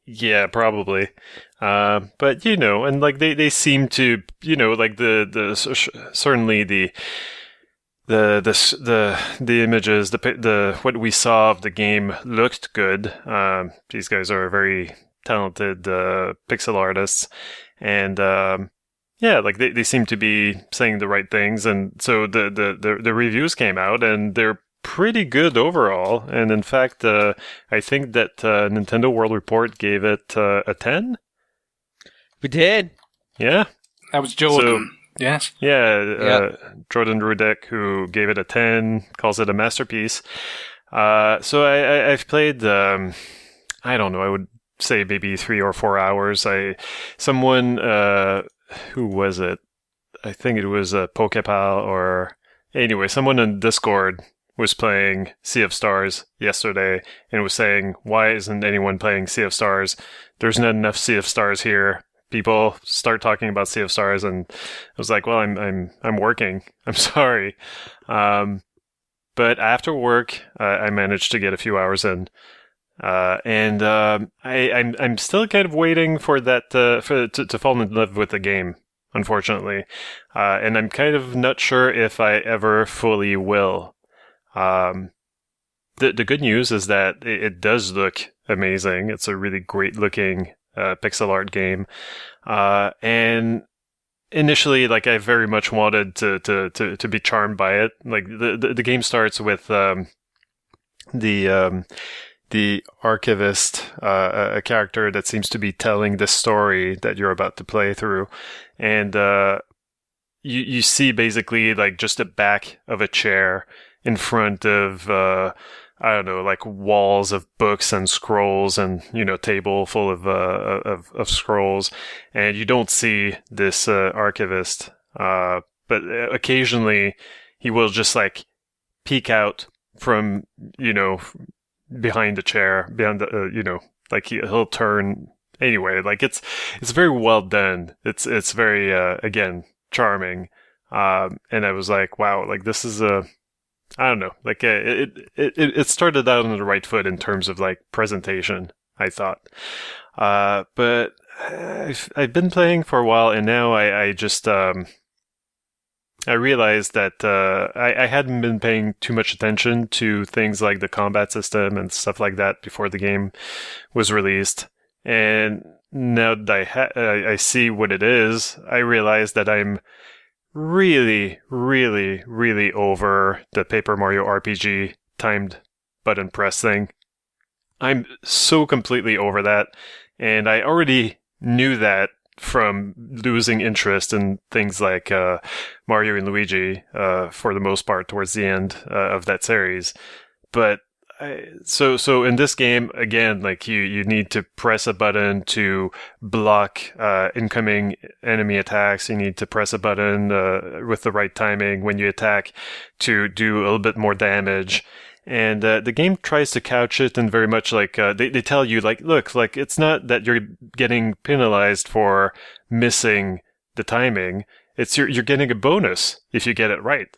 Yeah, probably. But and they seem to, certainly the the images, the what we saw of the game looked good. These guys are very talented pixel artists, and like they seem to be saying the right things, and so the reviews came out, and they're pretty good overall. And in fact, I think that Nintendo World Report gave it a 10. We did. Yeah, that was Jordan. Yes. Yeah, Jordan Rudek, who gave it a 10, calls it a masterpiece. So I've played, I don't know, I would say maybe 3 or 4 hours. Someone, who was it? I think it was Pokepal, or anyway, someone in Discord was playing Sea of Stars yesterday and was saying, why isn't anyone playing Sea of Stars? There's not enough Sea of Stars here. People start talking about Sea of Stars, and I was like, well, I'm working. I'm sorry. But after work, I managed to get a few hours in. And I'm still kind of waiting for that to fall in love with the game, unfortunately. And I'm kind of not sure if I ever fully will. The good news is that it does look amazing. It's a really great looking pixel art game. And initially, like, I very much wanted to be charmed by it. Like, the game starts with the archivist, a character that seems to be telling the story that you're about to play through. And you see basically like just the back of a chair in front of I don't know, like walls of books and scrolls, and table full of scrolls, and you don't see this archivist, but occasionally he will just like peek out from behind the chair, behind the like he'll turn anyway. Like it's very well done. It's very again charming, and I was like, wow, like this is I don't know, like it started out on the right foot in terms of like presentation, I thought. But I've been playing for a while, and now I just I realized that I hadn't been paying too much attention to things like the combat system and stuff like that before the game was released. And now that I see what it is, I realize that I'm really, really, really over the Paper Mario RPG timed button press thing. I'm so completely over that, and I already knew that from losing interest in things like Mario and Luigi for the most part towards the end of that series. But so in this game, again, like you need to press a button to block incoming enemy attacks. You need to press a button with the right timing when you attack to do a little bit more damage. And the game tries to couch it in very much like they tell you, like, look, like it's not that you're getting penalized for missing the timing. It's you're getting a bonus if you get it right.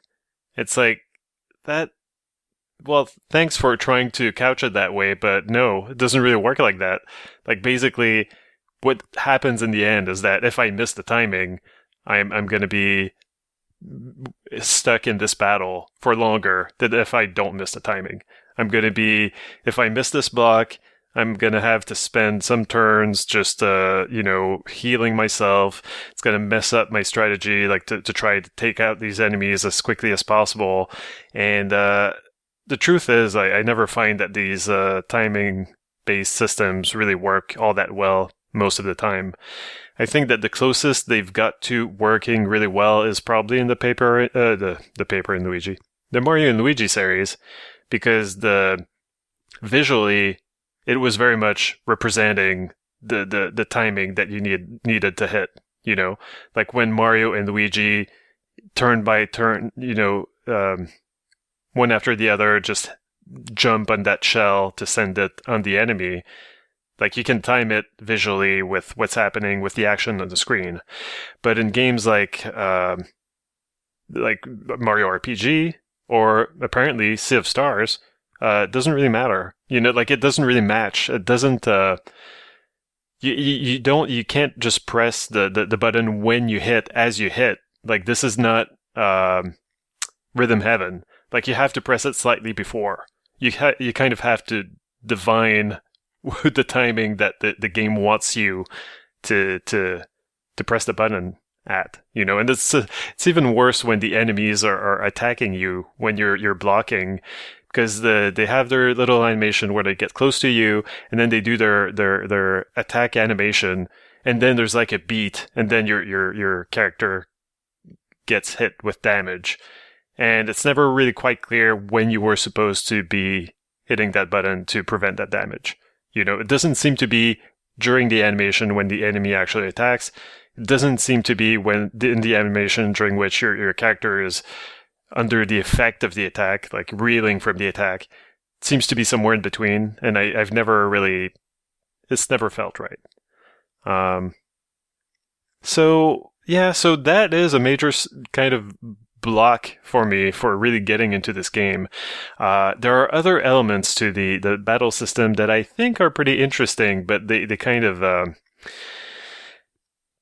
It's like that. Well, thanks for trying to couch it that way, but no, it doesn't really work like that. Like, basically, what happens in the end is that if I miss the timing, I'm going to be stuck in this battle for longer than if I don't miss the timing. I'm going to be, if I miss this block, I'm going to have to spend some turns just, healing myself. It's going to mess up my strategy, like to try to take out these enemies as quickly as possible. And, the truth is, I never find that these timing-based systems really work all that well most of the time. I think that the closest they've got to working really well is probably in the Paper and Luigi, the Mario and Luigi series, because visually it was very much representing the timing that you needed to hit. Like when Mario and Luigi turn by turn, one after the other, just jump on that shell to send it on the enemy. Like, you can time it visually with what's happening with the action on the screen. But in games like Mario RPG, or apparently Sea of Stars, it doesn't really matter. It doesn't really match. It doesn't, you can't just press the button when you hit as you hit. Like, this is not, rhythm heaven. Like, you have to press it slightly before. You kind of have to divine the timing that the game wants you to press the button at, and it's even worse when the enemies are attacking you when you're blocking, because they have their little animation where they get close to you, and then they do their attack animation, and then there's like a beat, and then your character gets hit with damage, and it's never really quite clear when you were supposed to be hitting that button to prevent that damage. It doesn't seem to be during the animation when the enemy actually attacks. It doesn't seem to be in the animation during which your character is under the effect of the attack, like reeling from the attack. It seems to be somewhere in between, and it's never felt right. So that is a major kind of block for me for really getting into this game. There are other elements to the battle system that I think are pretty interesting, but they kind of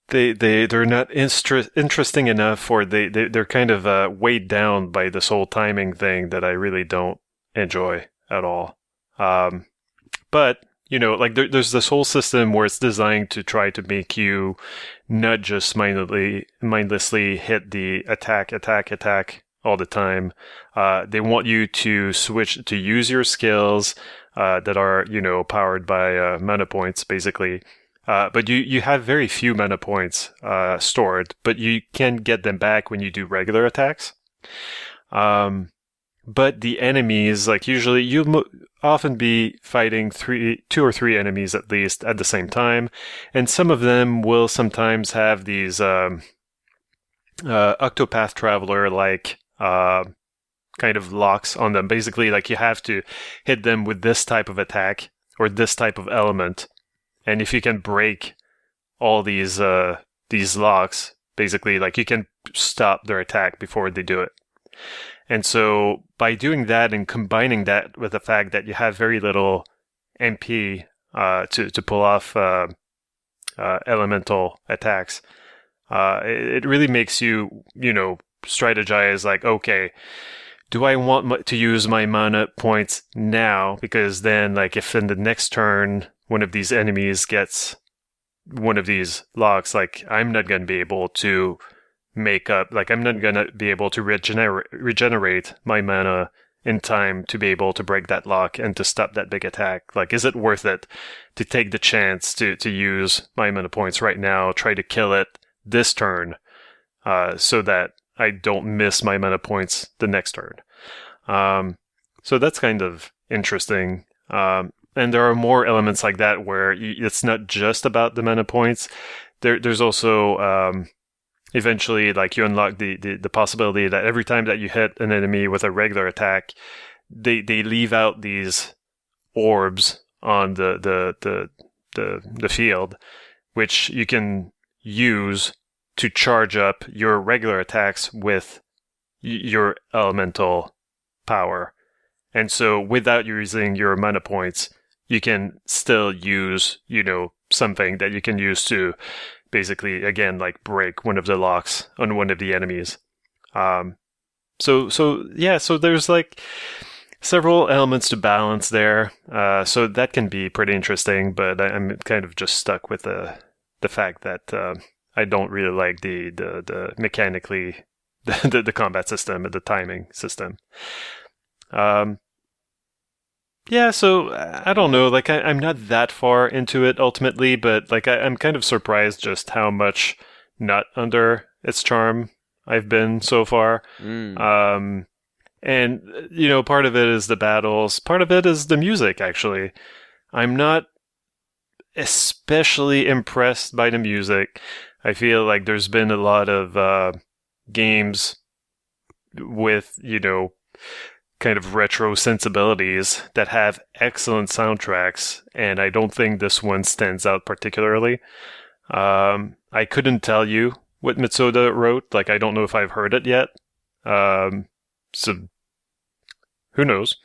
they're not interesting enough, or they're kind of weighed down by this whole timing thing that I really don't enjoy at all. But like there's this whole system where it's designed to try to make you not just mindlessly hit the attack all the time. They want you to switch to use your skills that are powered by mana points, basically. But you have very few mana points stored, but you can get them back when you do regular attacks. But the enemies, like usually you'll often be fighting two or three enemies at least at the same time, and some of them will sometimes have these Octopath Traveler like kind of locks on them. Basically, like you have to hit them with this type of attack or this type of element. And if you can break all these locks, basically, like you can stop their attack before they do it. And so by doing that and combining that with the fact that you have very little MP to pull off elemental attacks, it really makes you, strategize like, okay, do I want to use my mana points now? Because then, like, if in the next turn one of these enemies gets one of these locks, like, I'm not going to be able to make up, like, I'm not going to be able to regenerate my mana in time to be able to break that lock and to stop that big attack. Like, is it worth it to take the chance to use my mana points right now, try to kill it this turn, so that I don't miss my mana points the next turn? So that's kind of interesting. And there are more elements like that where it's not just about the mana points. There's also eventually, like, you unlock the possibility that every time that you hit an enemy with a regular attack, they leave out these orbs on the field, which you can use to charge up your regular attacks with your elemental power. And so without using your mana points, you can still use, something that you can use to basically, again, like, break one of the locks on one of the enemies. So there's like several elements to balance there. So that can be pretty interesting, but I'm kind of just stuck with the fact that I don't really like the mechanically the combat system and the timing system. So I don't know, like, I'm not that far into it ultimately, but like I'm kind of surprised just how much not under its charm I've been so far. And part of it is the battles, part of it is the music, actually. I'm not especially impressed by the music. I feel like there's been a lot of games with, kind of retro sensibilities that have excellent soundtracks, and I don't think this one stands out particularly. I couldn't tell you what Mitsuda wrote. Like, I don't know if I've heard it yet. So who knows?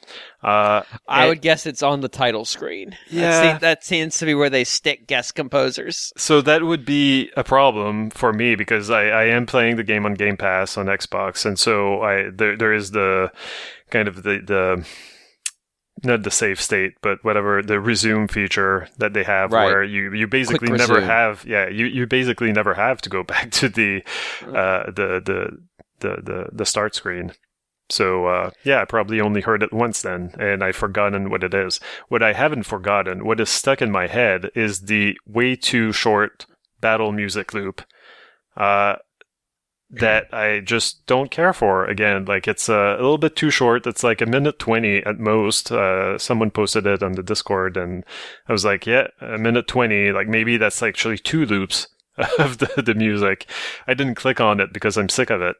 I would guess it's on the title screen. Yeah. That seems to be where they stick guest composers. So that would be a problem for me because I am playing the game on Game Pass on Xbox, and so there is the kind of the not the save state, but whatever, the resume feature that they have, right, where you basically never have you basically never have to go back to the start screen. So I probably only heard it once then, and I've forgotten what it is. What I haven't forgotten, what is stuck in my head, is the way too short battle music loop that I just don't care for. Again, like, it's a little bit too short. It's like 1:20 at most. Someone posted it on the Discord, and I was like, yeah, 1:20. Like, maybe that's actually 2 loops of the music. I didn't click on it because I'm sick of it.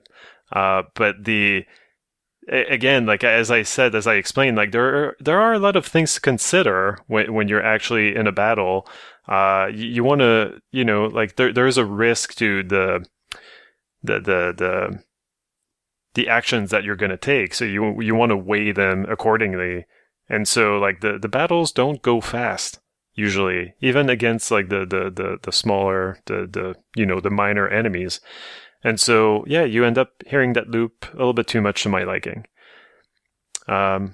But again, like, as I explained, like, there are a lot of things to consider when you're actually in a battle. You want to, like, there's a risk to the actions that you're going to take, so you want to weigh them accordingly. And so, like, the battles don't go fast usually, even against, like, the smaller, the minor enemies. And so, yeah, you end up hearing that loop a little bit too much to my liking. And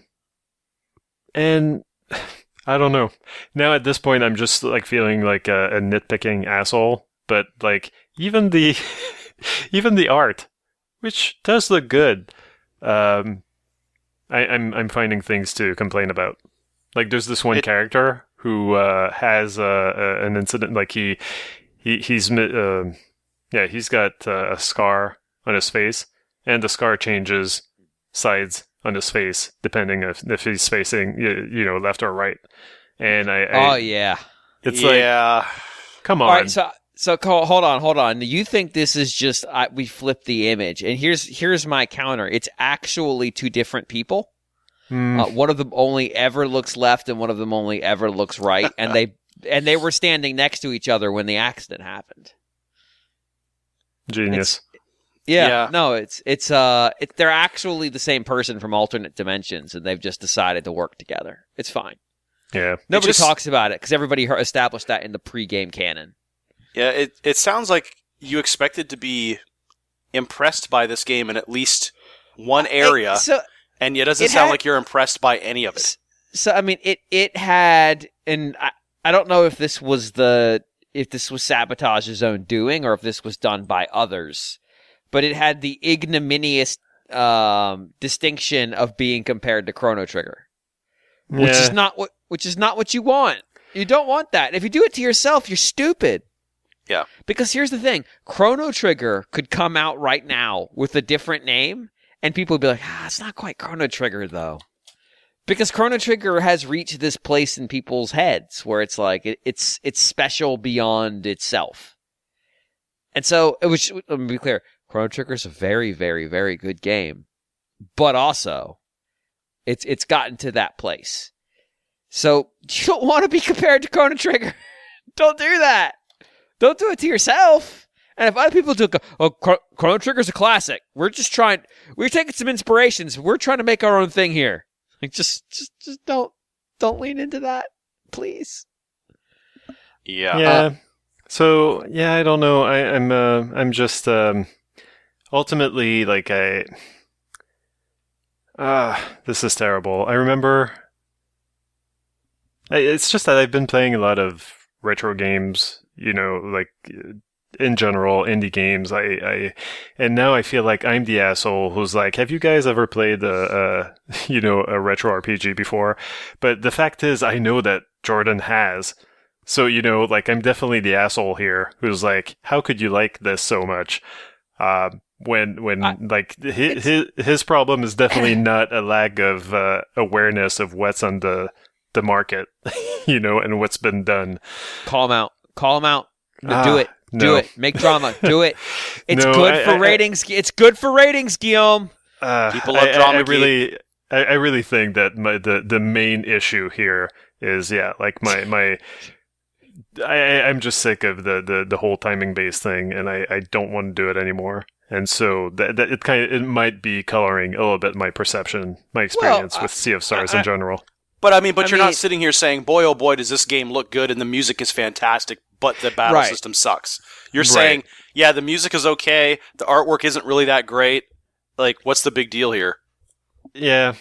I don't know. Now at this point, I'm just, like, feeling like a nitpicking asshole. But, like, even the art, which does look good, I'm finding things to complain about. Like, there's this one character who has an incident. Like, he's got a scar on his face, and the scar changes sides on his face depending if he's facing left or right. And it's like, come on. All right, so hold on. You think this is just we flipped the image, and here's my counter. It's actually 2 different people. One of them only ever looks left, and one of them only ever looks right, and they were standing next to each other when the accident happened. Genius. No, they're actually the same person from alternate dimensions, and they've just decided to work together. It's fine. Yeah. Nobody talks about it because everybody established that in the pre-game canon. Yeah, it sounds like you expected to be impressed by this game in at least one area, and yet it doesn't sound like you're impressed by any of it. So, I mean, it had, and I don't know if this was Sabotage's own doing or if this was done by others, but it had the ignominious distinction of being compared to Chrono Trigger, which is not what you want. You don't want that. If you do it to yourself, you're stupid. Yeah. Because here's the thing. Chrono Trigger could come out right now with a different name, and people would be like, it's not quite Chrono Trigger, though. Because Chrono Trigger has reached this place in people's heads where it's like, it's special beyond itself. And so, let me be clear, Chrono Trigger is a very, very, very good game. But also, it's gotten to that place. So, you don't want to be compared to Chrono Trigger. Don't do that. Don't do it to yourself. And if other people do go, Chrono Trigger's a classic. We're taking some inspirations. We're trying to make our own thing here. Like, just don't lean into that, please. Yeah. So, I don't know. I'm just ultimately, like, this is terrible. I remember, it's just that I've been playing a lot of retro games, like, in general, indie games. And now I feel like I'm the asshole who's like, have you guys ever played a retro RPG before? But the fact is, I know that Jordan has. So, like, I'm definitely the asshole here who's like, how could you like this so much? His problem is definitely not a lack of awareness of what's on the market, and what's been done. Call him out. Do it. Do it. Make drama. Do it. It's good for ratings. It's good for ratings, Guillaume. People love drama. I really think that the main issue here is, like, I'm just sick of the whole timing based thing, and I don't want to do it anymore. And so that it might be coloring a little bit my perception, my experience with Sea of Stars in general. But you're not sitting here saying, boy, oh boy, does this game look good and the music is fantastic, but the battle system sucks. You're saying, yeah, the music is okay, the artwork isn't really that great. Like, what's the big deal here? Yeah.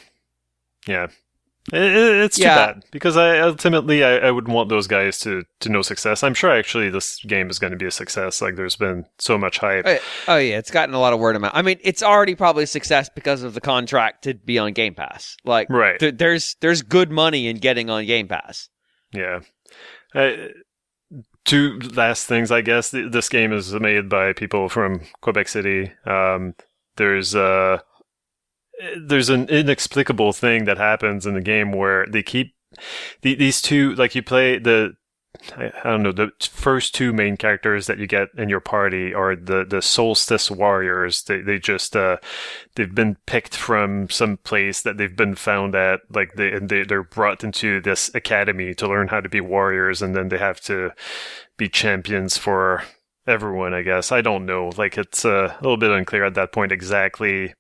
It's too bad, because I would want those guys to know success. I'm sure actually this game is going to be a success. Like, there's been so much hype. Oh yeah, it's gotten a lot of word of mouth. I mean, it's already probably a success because of the contract to be on Game Pass. Like, there's good money in getting on Game Pass. Yeah. Two last things, I guess. This game is made by people from Quebec City. There's an inexplicable thing that happens in the game where they keep these two, like, you play the first two main characters that you get in your party are the Solstice Warriors. They've been picked from some place that they've been found at, like, they're brought into this academy to learn how to be warriors, and then they have to be champions for everyone, I guess. I don't know. Like, it's a little bit unclear at that point exactly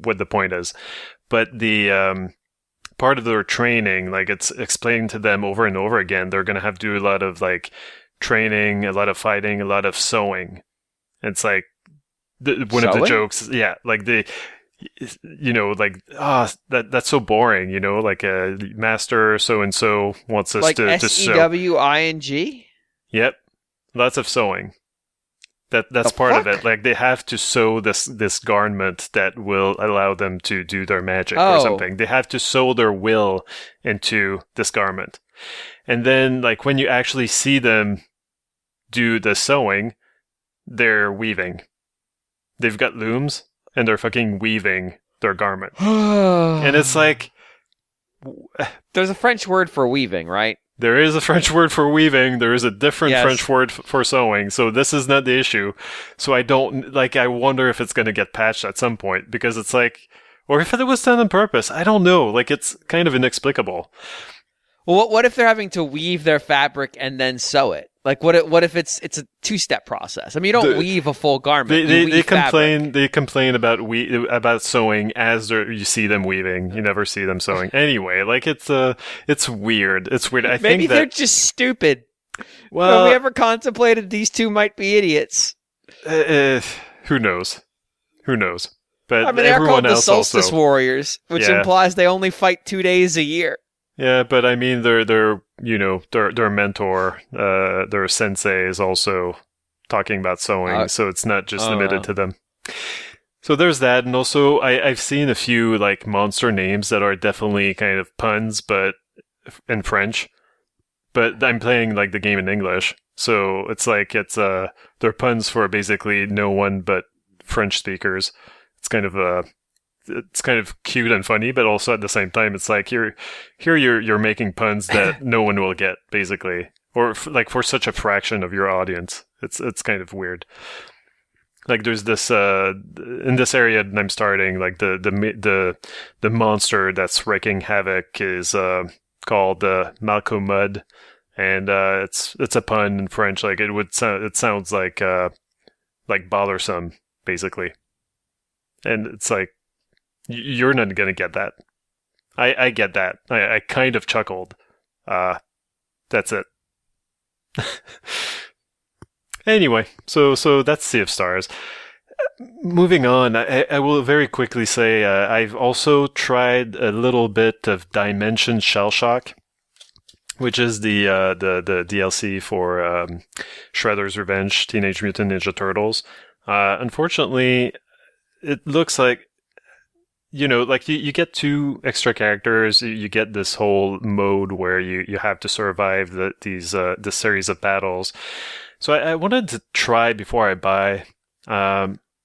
what the point is, but the part of their training, like, it's explained to them over and over again, they're going to have to do a lot of, like, training, a lot of fighting, a lot of sewing. It's like one of the jokes, like that's so boring, like a master so and so wants us to sew. SEWING. Yep, lots of sewing. That's part of it. Like, they have to sew this garment that will allow them to do their magic or something. They have to sew their will into this garment. And then, like, when you actually see them do the sewing, they're weaving. They've got looms, and they're fucking weaving their garment. And it's like... There's a French word for weaving, right? There is a French word for weaving. There is a different French word for sewing. So this is not the issue. So I wonder if it's going to get patched at some point, because it's like, or if it was done on purpose. I don't know. Like, it's kind of inexplicable. Well, what if they're having to weave their fabric and then sew it? Like, what if it's a two-step process? I mean, you don't weave a full garment. They complain about sewing as you see them weaving. You never see them sewing. Anyway, like, it's weird. It's weird. Maybe they're just stupid. Well, have we ever contemplated these two might be idiots? Who knows? But I mean, they're called the Solstice Warriors, which implies they only fight 2 days a year. Yeah, but I mean, their mentor, their sensei, is also talking about sewing, so it's not just limited to them. So there's that, and also I've seen a few, like, monster names that are definitely kind of puns, but in French. But I'm playing, like, the game in English, so it's like they're puns for basically no one but French speakers. It's kind of cute and funny, but also at the same time, it's like you're making puns that no one will get, basically, or for such a fraction of your audience. It's kind of weird. Like, there's this in this area that I'm starting, like, the monster that's wreaking havoc is called Malcomud, and it's a pun in French. Like, it sounds like bothersome, basically, and it's like, you're not going to get that. I get that. I kind of chuckled. That's it. Anyway, so that's Sea of Stars. Moving on, I will very quickly say I've also tried a little bit of Dimension Shellshock, which is the DLC for Shredder's Revenge, Teenage Mutant Ninja Turtles. Unfortunately, it looks like, like, you get 2 extra characters. You get this whole mode where you have to survive this series of battles. So I wanted to try before I buy.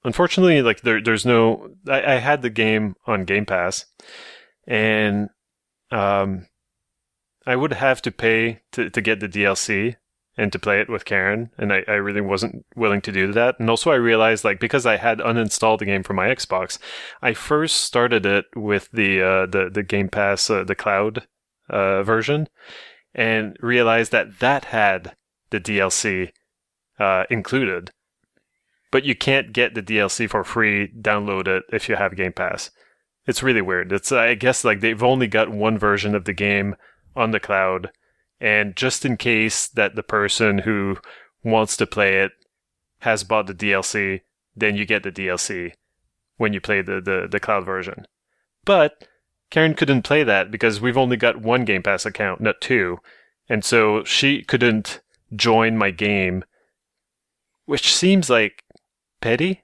Unfortunately, like, there's no. I had the game on Game Pass, and I would have to pay to get the DLC and to play it with Karen, and I really wasn't willing to do that. And also I realized, like, because I had uninstalled the game from my Xbox, I first started it with the Game Pass, the cloud version, and realized that had the DLC included. but you can't get the DLC for free, download it if you have Game Pass. It's really weird. It's I guess like they've only got one version of the game on the cloud, and just in case that the person who wants to play it has bought the DLC, then you get the DLC when you play the cloud version. But Karen couldn't play that because we've only got one Game Pass account, not two, and so she couldn't join my game, which seems like petty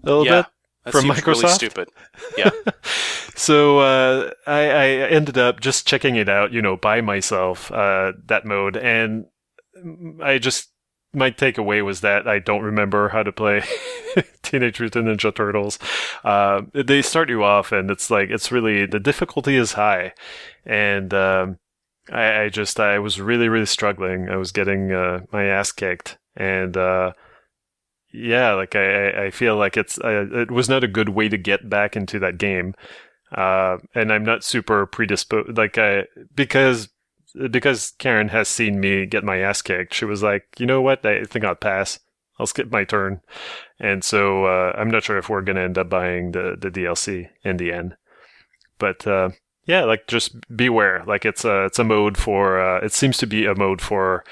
a little bit. That from seems Microsoft. Really stupid. Yeah. So I ended up just checking it out, by myself, that mode, and my takeaway was that I don't remember how to play Teenage Mutant Ninja Turtles. They start you off, and it's really, the difficulty is high, and I was really, really struggling. I was getting my ass kicked, and I feel like it was not a good way to get back into that game, and I'm not super predisposed. Because Karen has seen me get my ass kicked, she was like, you know what? I think I'll pass. I'll skip my turn, and so I'm not sure if we're gonna end up buying the DLC in the end. But just beware. It's a mode for. It seems to be a mode for.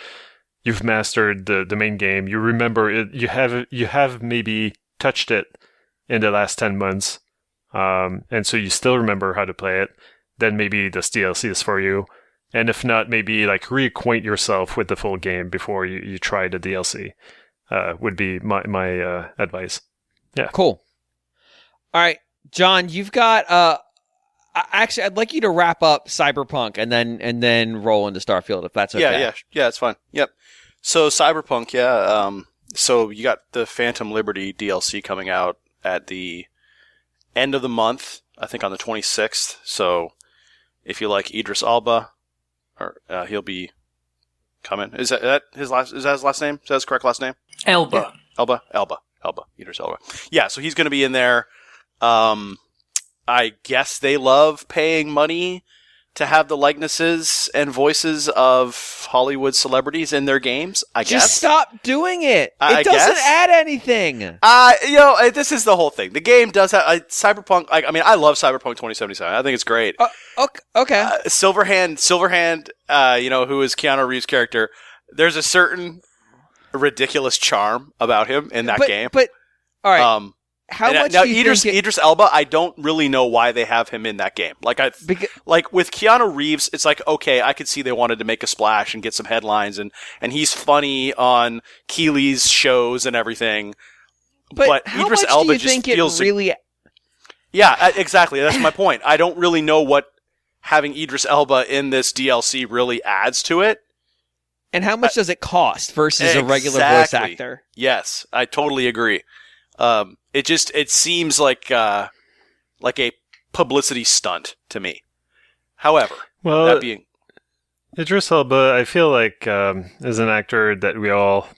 You've mastered the main game. You remember it. You have maybe touched it in the last 10 months, and so you still remember how to play it. Then maybe this DLC is for you, and if not, maybe reacquaint yourself with the full game before you try the DLC. Would be my advice. Yeah. Cool. All right, John, you've got. Actually, I'd like you to wrap up Cyberpunk and then roll into Starfield if that's okay. Yeah, it's fine. Yep. So Cyberpunk, so you got the Phantom Liberty DLC coming out at the end of the month, I think on the 26th. So if you like Idris Elba, or he'll be coming. Is that his last name? Is that his correct last name? Elba. Yeah. Elba. Idris Elba. Yeah, so he's going to be in there. I guess they love paying money to have the likenesses and voices of Hollywood celebrities in their games, I guess. Just stop doing it. It doesn't add anything. This is the whole thing. The game does have Cyberpunk. I love Cyberpunk 2077. I think it's great. Okay. Silverhand, who is Keanu Reeves' character, there's a certain ridiculous charm about him in that game. But, all right. How much now, do you think Idris Elba, I don't really know why they have him in that game. Like with Keanu Reeves, it's like, okay, I could see they wanted to make a splash and get some headlines, and he's funny on Keely's shows and everything. But how Idris much Elba do you just think feels it really? Yeah, exactly. That's my point. I don't really know what having Idris Elba in this DLC really adds to it. And how much does it cost versus a regular voice actor? Yes, I totally agree. It seems like a publicity stunt to me. However, that being Idris Elba, I feel like is an actor that we all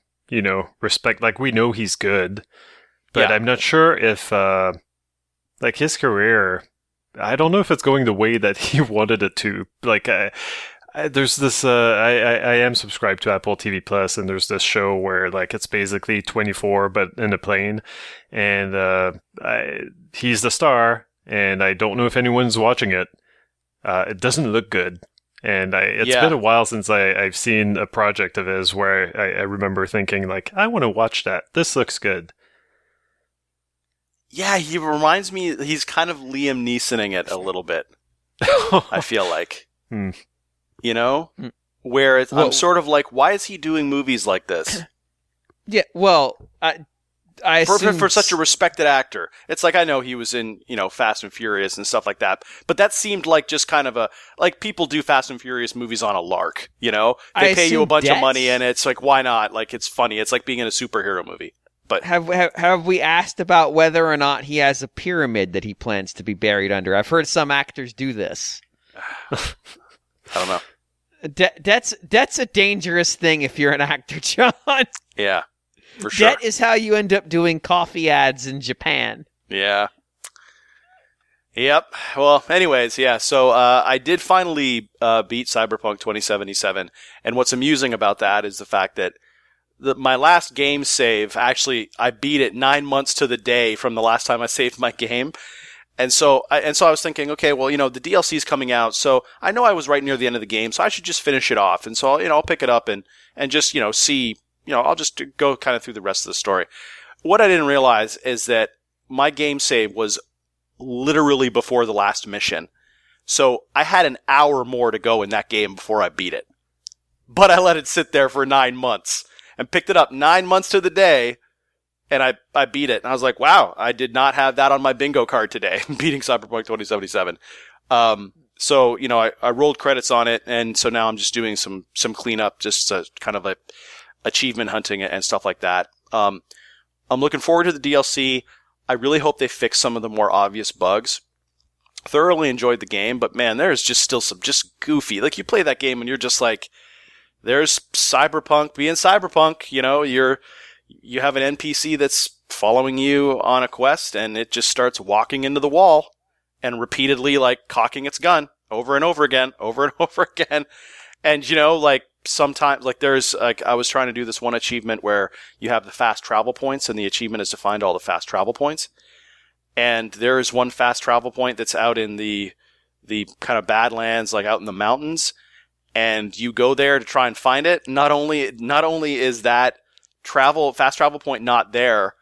respect. Like, we know he's good, but I'm not sure if his career. I don't know if it's going the way that he wanted it to. There's this. I am subscribed to Apple TV Plus, and there's this show where it's basically 24 but in a plane, and he's the star, and I don't know if anyone's watching it. It doesn't look good, and it's been a while since I've seen a project of his where I remember thinking I want to watch that. This looks good. Yeah, he reminds me. He's kind of Liam Neesoning it a little bit. I feel like. Where I'm sort of like, why is he doing movies like this? Yeah, well, I assume for such a respected actor. It's like, I know he was in, Fast and Furious and stuff like that, but that seemed like just kind of people do Fast and Furious movies on a lark, They pay you a bunch of money and it's like, why not? It's funny. It's like being in a superhero movie. But have we asked about whether or not he has a pyramid that he plans to be buried under? I've heard some actors do this. I don't know. Debt's a dangerous thing if you're an actor, John. Yeah, for sure. Debt is how you end up doing coffee ads in Japan. Yeah. Yep. Well, anyways, yeah. So I did finally beat Cyberpunk 2077, and what's amusing about that is the fact that my last game save, actually, I beat it 9 months to the day from the last time I saved my game. And so I was thinking, okay, well, the DLC is coming out, so I know I was right near the end of the game, so I should just finish it off. And so, I'll pick it up and just, see, I'll just go kind of through the rest of the story. What I didn't realize is that my game save was literally before the last mission. So I had an hour more to go in that game before I beat it. But I let it sit there for 9 months and picked it up 9 months to the day. And I beat it. And I was like, wow, I did not have that on my bingo card today, beating Cyberpunk 2077. So, I rolled credits on it. And so now I'm just doing some cleanup, just kind of like achievement hunting and stuff like that. I'm looking forward to the DLC. I really hope they fix some of the more obvious bugs. Thoroughly enjoyed the game, but man, there's just still some just goofy. Like, you play that game and you're just like, there's Cyberpunk being Cyberpunk. You have an NPC that's following you on a quest, and it just starts walking into the wall and repeatedly, like, cocking its gun over and over again. And, sometimes, like, there's, like, I was trying to do this one achievement where you have the fast travel points, and the achievement is to find all the fast travel points. And there is one fast travel point that's out in the kind of Badlands, like out in the mountains, and you go there to try and find it. Not only is that fast travel point not there,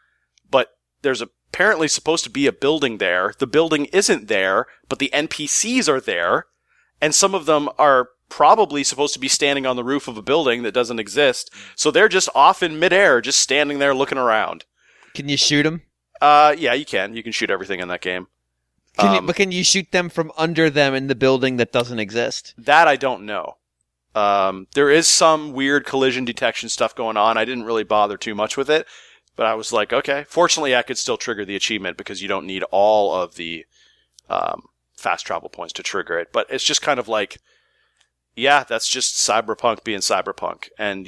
but there's apparently supposed to be a building there. The building isn't there, but the NPCs are there, and some of them are probably supposed to be standing on the roof of a building that doesn't exist. So they're just off in midair, just standing there looking around. Can you shoot them? Yeah, you can. You can shoot everything in that game. But can you shoot them from under them in the building that doesn't exist? That I don't know. There is some weird collision detection stuff going on. I didn't really bother too much with it, but I was like, okay. Fortunately, I could still trigger the achievement because you don't need all of the fast travel points to trigger it. But it's just kind of like, yeah, that's just Cyberpunk being Cyberpunk. And,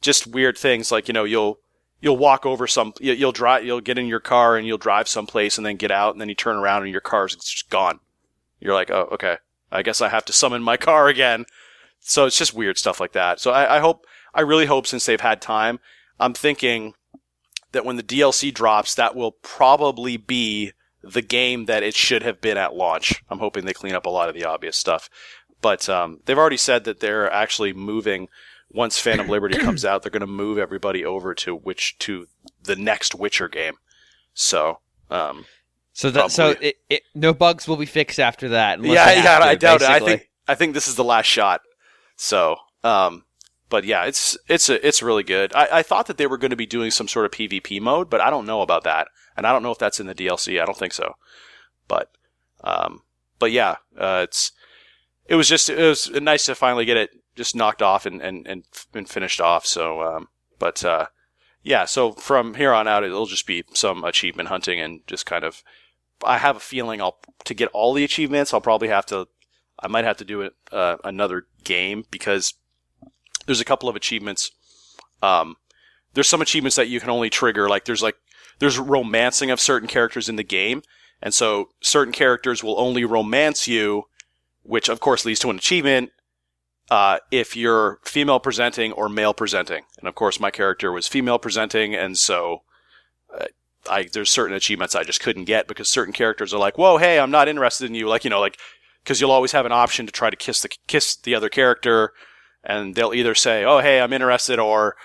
just weird things like, you'll walk over you'll get in your car and you'll drive someplace and then get out and then you turn around and your car's just gone. You're like, oh, okay. I guess I have to summon my car again. So it's just weird stuff like that. So I really hope, since they've had time, I'm thinking that when the DLC drops, that will probably be the game that it should have been at launch. I'm hoping they clean up a lot of the obvious stuff. But they've already said that they're actually moving, once Phantom Liberty comes out, they're going to move everybody over to the next Witcher game. So no bugs will be fixed after that. I doubt it. I think this is the last shot. So, but yeah, it's really good. I thought that they were going to be doing some sort of PvP mode, but I don't know about that, and I don't know if that's in the DLC. I don't think so. But yeah, it was nice to finally get it just knocked off and finished off. So, yeah. So from here on out, it'll just be some achievement hunting and just kind of. I have a feeling to get all the achievements, I might have to do it another game, because there's a couple of achievements. There's some achievements that you can only trigger. Like there's romancing of certain characters in the game, and so certain characters will only romance you, which of course leads to an achievement if you're female presenting or male presenting. And of course, my character was female presenting, and so there's certain achievements I just couldn't get because certain characters are like, "Whoa, hey, I'm not interested in you." Like, because you'll always have an option to try to kiss the other character, and they'll either say, "Oh, hey, I'm interested," or,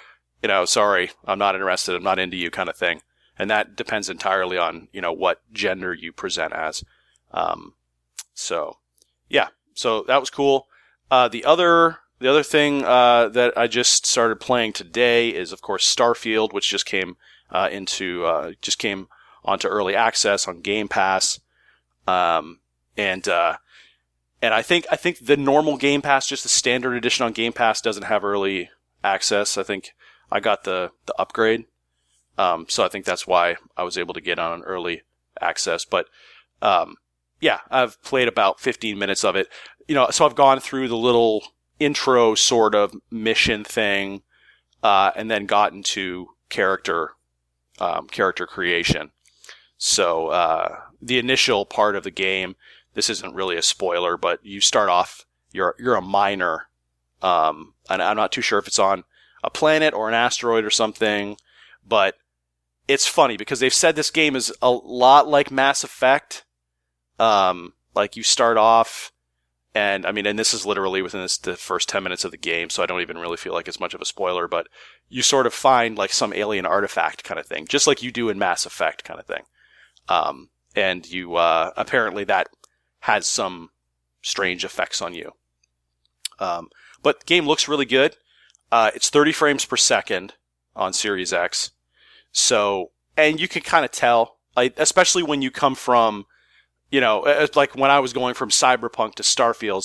"Sorry, I'm not interested. I'm not into you," kind of thing. And that depends entirely on, what gender you present as. So yeah, so that was cool. The other thing that I just started playing today is, of course, Starfield, which just came onto early access on Game Pass. And I think the normal Game Pass, just the standard edition on Game Pass, doesn't have early access. I think I got the upgrade. So I think that's why I was able to get on early access. But yeah, I've played about 15 minutes of it. So I've gone through the little intro sort of mission thing, and then gotten to character creation. So the initial part of the game, this isn't really a spoiler, but you start off, you're a miner, and I'm not too sure if it's on a planet or an asteroid or something. But it's funny because they've said this game is a lot like Mass Effect. Like you start off, and this is literally within the first 10 minutes of the game, so I don't even really feel like it's much of a spoiler, but you sort of find like some alien artifact kind of thing, just like you do in Mass Effect kind of thing. And you, apparently that has some strange effects on you. But the game looks really good. It's 30 frames per second on Series X. So, and you can kind of tell, like, especially when you come from, like when I was going from Cyberpunk to Starfield,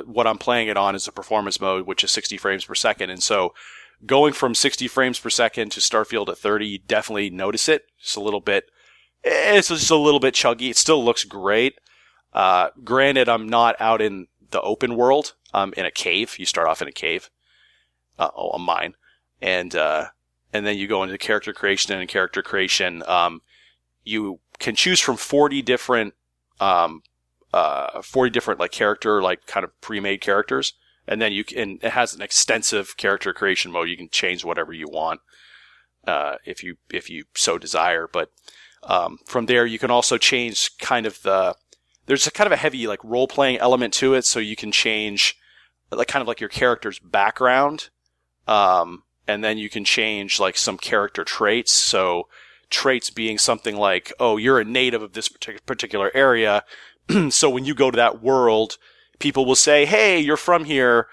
what I'm playing it on is a performance mode, which is 60 frames per second. And so going from 60 frames per second to Starfield at 30, you definitely notice it. It's just a little bit chuggy. It still looks great. Granted, I'm not out in the open world. I'm in a cave. You start off in a cave. On mine. And then you go into character creation, and in character creation, you can choose from 40 different like character, like kind of pre-made characters. And then it has an extensive character creation mode. You can change whatever you want, if you so desire. But, from there, you can also change there's a kind of a heavy, like, role-playing element to it. So you can change, like, kind of like your character's background. And then you can change, like, some character traits. So traits being something like, oh, you're a native of this particular area. So when you go to that world, people will say, hey, you're from here.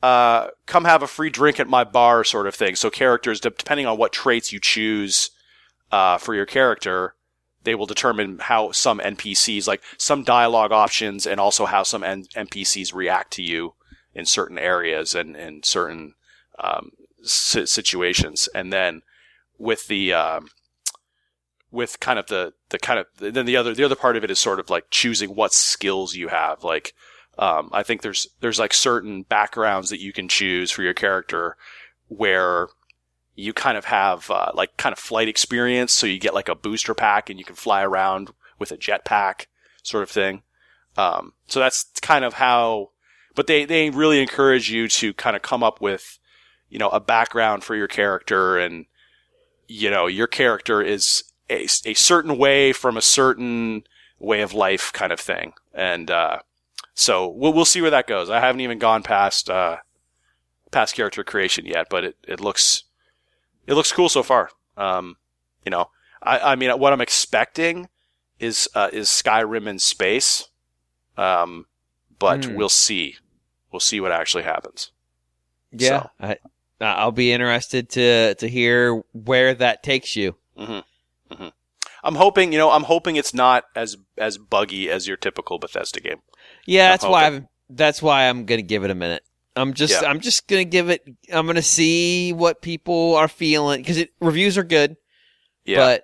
Come have a free drink at my bar, sort of thing. So characters, depending on what traits you choose, for your character, they will determine how some NPCs, like some dialogue options, and also how some NPCs react to you in certain areas and in certain, situations. And then with the other part of it is sort of like choosing what skills you have. Like, I think there's like certain backgrounds that you can choose for your character where you kind of have, like kind of flight experience. So you get like a booster pack and you can fly around with a jetpack sort of thing. So that's kind of how, but they really encourage you to kind of come up with, a background for your character, and, your character is a certain way from a certain way of life kind of thing. And, so we'll see where that goes. I haven't even gone past character creation yet, but it looks cool so far. What I'm expecting is Skyrim in space. But we'll see. We'll see what actually happens. Yeah. So. I'll be interested to hear where that takes you. Mm-hmm. Mm-hmm. I'm hoping it's not as buggy as your typical Bethesda game. Yeah, that's why I'm going to give it a minute. I'm just going to give it, I'm going to see what people are feeling, because reviews are good. Yeah.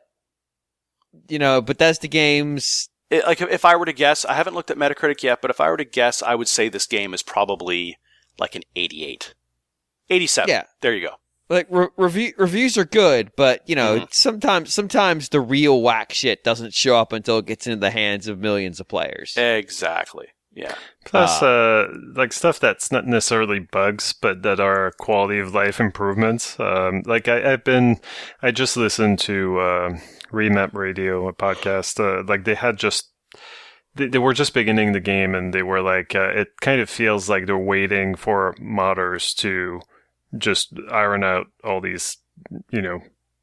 But, Bethesda games. If I were to guess, I haven't looked at Metacritic yet, but if I were to guess, I would say this game is probably like an 88. 87. Yeah. There you go. Like, reviews are good, but, sometimes the real whack shit doesn't show up until it gets into the hands of millions of players. Exactly. Yeah. Plus, like stuff that's not necessarily bugs, but that are quality of life improvements. Like I just listened to Remap Radio, a podcast. Like they had they were just beginning the game, and they were like, it kind of feels like they're waiting for modders to just iron out all these,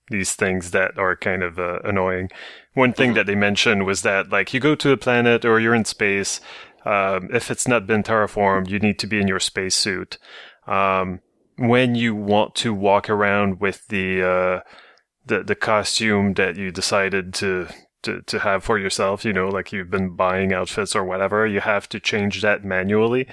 these things that are kind of annoying. One thing that they mentioned was that, like, you go to a planet or you're in space. If it's not been terraformed, you need to be in your spacesuit. When you want to walk around with the costume that you decided to have for yourself, like you've been buying outfits or whatever, you have to change that manually.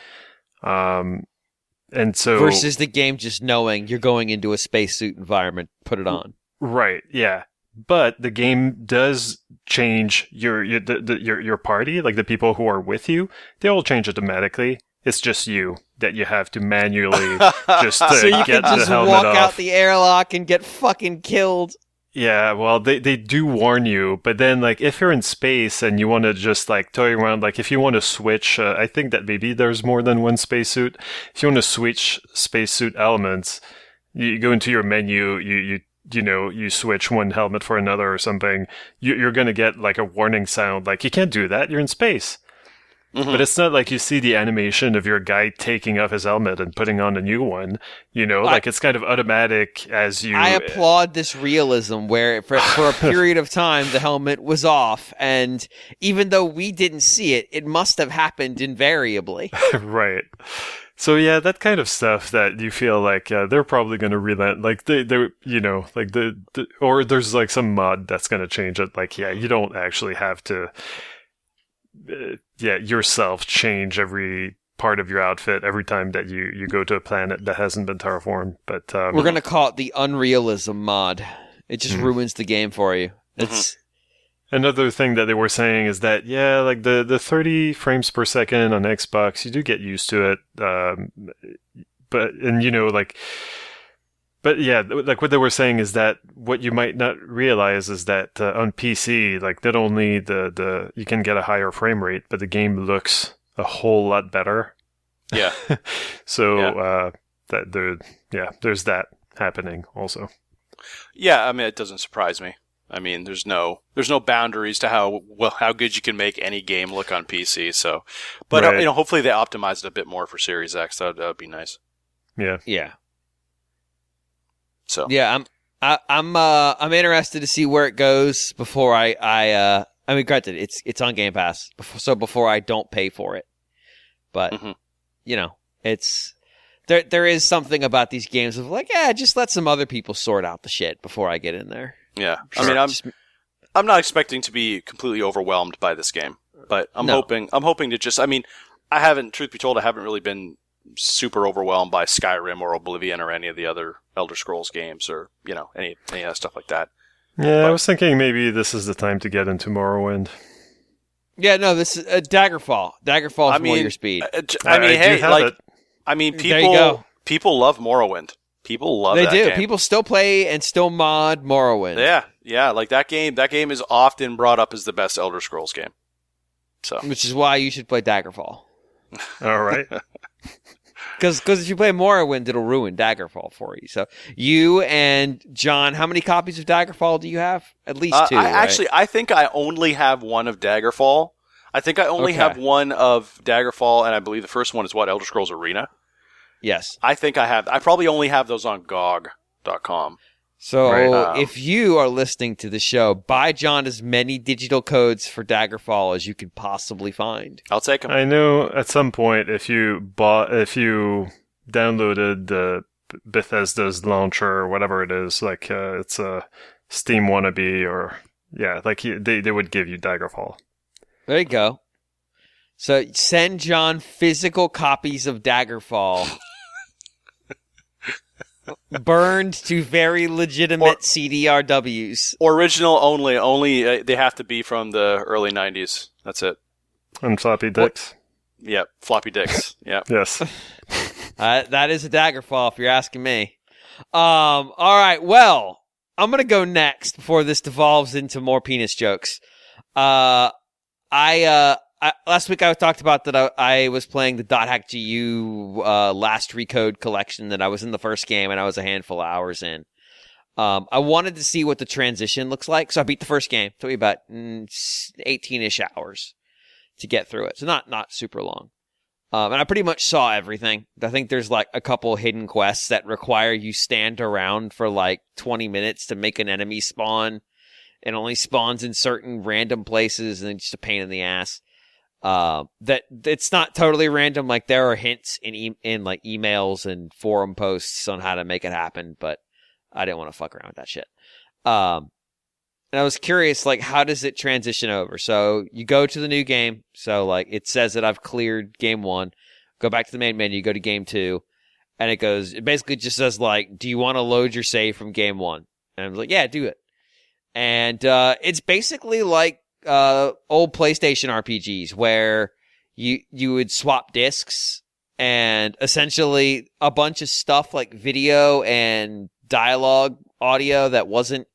And so versus the game just knowing you're going into a spacesuit environment, put it on. Right. Yeah. But the game does change your party, like the people who are with you. They all change automatically. It's just you that you have to manually just so you get can just the helmet walk off. out the airlock and get fucking killed. Yeah, well, they do warn you, but then, like, if you're in space and you want to just, like, toy around, like, if you want to switch, I think that maybe there's more than one spacesuit. If you want to switch spacesuit elements, you go into your menu, you switch one helmet for another or something, you're going to get, like, a warning sound, like, you can't do that, you're in space. Mm-hmm. But it's not like you see the animation of your guy taking off his helmet and putting on a new one, like it's kind of automatic as you... I applaud this realism where for a period of time the helmet was off, and even though we didn't see it, it must have happened invariably. Right. So yeah, that kind of stuff that you feel like they're probably going to relent, like like or there's like some mod that's going to change it. Like, yeah, you don't actually have to, yourself change every part of your outfit every time that you go to a planet that hasn't been terraformed. But we're going to call it the unrealism mod. It just ruins the game for you. It's another thing that they were saying is that, yeah, like the 30 frames per second on Xbox, you do get used to it. But what they were saying is that what you might not realize is that on PC, like not only you can get a higher frame rate, but the game looks a whole lot better. Yeah. So there's that happening also. Yeah, I mean, it doesn't surprise me. I mean, there's no boundaries to how good you can make any game look on PC. So, but right. Hopefully they optimize it a bit more for Series X. That would be nice. Yeah. Yeah. So yeah, I'm interested to see where it goes before I mean, granted, it's on Game Pass, before I don't pay for it. But it's there is something about these games of like, just let some other people sort out the shit before I get in there. Yeah, sure. I mean, I'm not expecting to be completely overwhelmed by this game, but I'm hoping to just. I mean, truth be told, I haven't really been super overwhelmed by Skyrim or Oblivion or any of the other Elder Scrolls games or any stuff like that. Yeah, I was thinking maybe this is the time to get into Morrowind. Yeah, no, this is Daggerfall. Daggerfall is more your speed. People love Morrowind. People love that game. People still play and still mod Morrowind. Yeah, like that game. That game is often brought up as the best Elder Scrolls game. So, which is why you should play Daggerfall. All right. Because if you play Morrowind, it'll ruin Daggerfall for you. So you and John, how many copies of Daggerfall do you have? At least two. I think I only have one of Daggerfall. I think I only have one of Daggerfall, and I believe the first one is Elder Scrolls Arena. Yes. I think I probably only have those on GOG.com. So if you are listening to the show, buy John as many digital codes for Daggerfall as you can possibly find. I'll take them. I know at some point if you downloaded the Bethesda's launcher or whatever it is, like it's a Steam wannabe or they would give you Daggerfall. There you go. So send John physical copies of Daggerfall. Burned to very legitimate CDRWs. Original only. They have to be from the early 90s. That's it. And floppy dicks. Yeah, floppy dicks. Yeah. Yes. That is a Daggerfall, if you're asking me. All right, well, I'm going to go next before this devolves into more penis jokes. Last week I talked about that I was playing the .hack GU last Recode collection, that I was in the first game and I was a handful of hours in. I wanted to see what the transition looks like, so I beat the first game. It took me about 18-ish hours to get through it, so not super long. And I pretty much saw everything. I think there's like a couple hidden quests that require you stand around for like 20 minutes to make an enemy spawn. It only spawns in certain random places, and it's just a pain in the ass. That it's not totally random. Like there are hints in like emails and forum posts on how to make it happen, but I didn't want to fuck around with that shit. And I was curious, like, how does it transition over? So you go to the new game. So like it says that I've cleared game 1, go back to the main menu, go to game 2, and it basically just says like, do you want to load your save from game 1? And I was like, yeah, do it. And, it's basically like, old PlayStation RPGs where you would swap discs, and essentially a bunch of stuff like video and dialogue audio that wasn't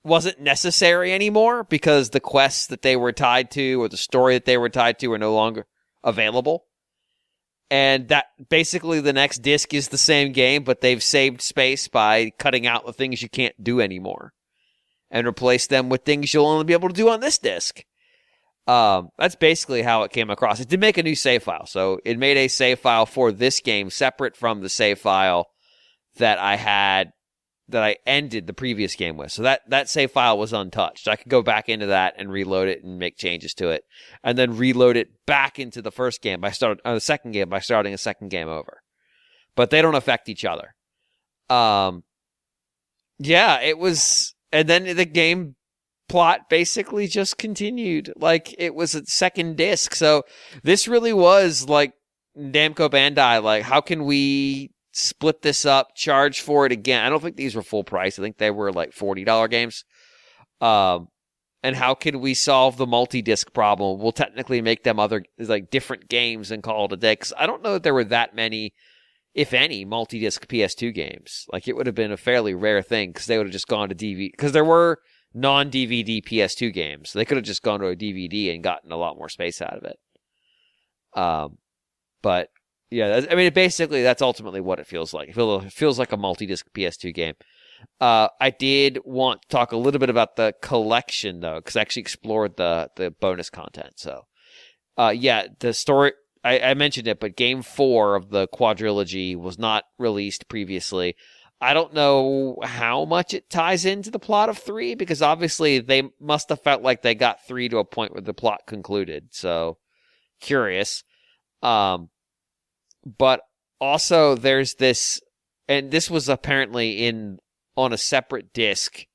wasn't necessary anymore because the quests that they were tied to or the story that they were tied to are no longer available. And that basically the next disc is the same game, but they've saved space by cutting out the things you can't do anymore and replace them with things you'll only be able to do on this disc. That's basically how it came across. It did make a new save file, so it made a save file for this game separate from the save file that I ended the previous game with. So that save file was untouched. I could go back into that and reload it and make changes to it, and then reload it back into the first game the second game by starting a second game over. But they don't affect each other. Yeah, it was, and then the game plot basically just continued like it was a second disc. So this really was like Namco Bandai, like, how can we split this up, charge for it again? I don't think these were full price. I think they were like $40 games. And how can we solve the multi-disc problem? We'll technically make them other, like, different games and call it a day. Because I don't know that there were that many, if any, multi-disc PS2 games. Like, it would have been a fairly rare thing because they would have just gone to DVD. Because there were non-DVD PS2 games. So they could have just gone to a DVD and gotten a lot more space out of it. But yeah, I mean, basically, that's ultimately what it feels like. It feels like a multi-disc PS2 game. I did want to talk a little bit about the collection, though, because I actually explored the bonus content. So, yeah, the story, I mentioned it, but Game 4 of the quadrilogy was not released previously. I don't know how much it ties into the plot of 3, because obviously they must have felt like they got 3 to a point where the plot concluded. So, curious. But also there's this, and this was apparently on a separate disc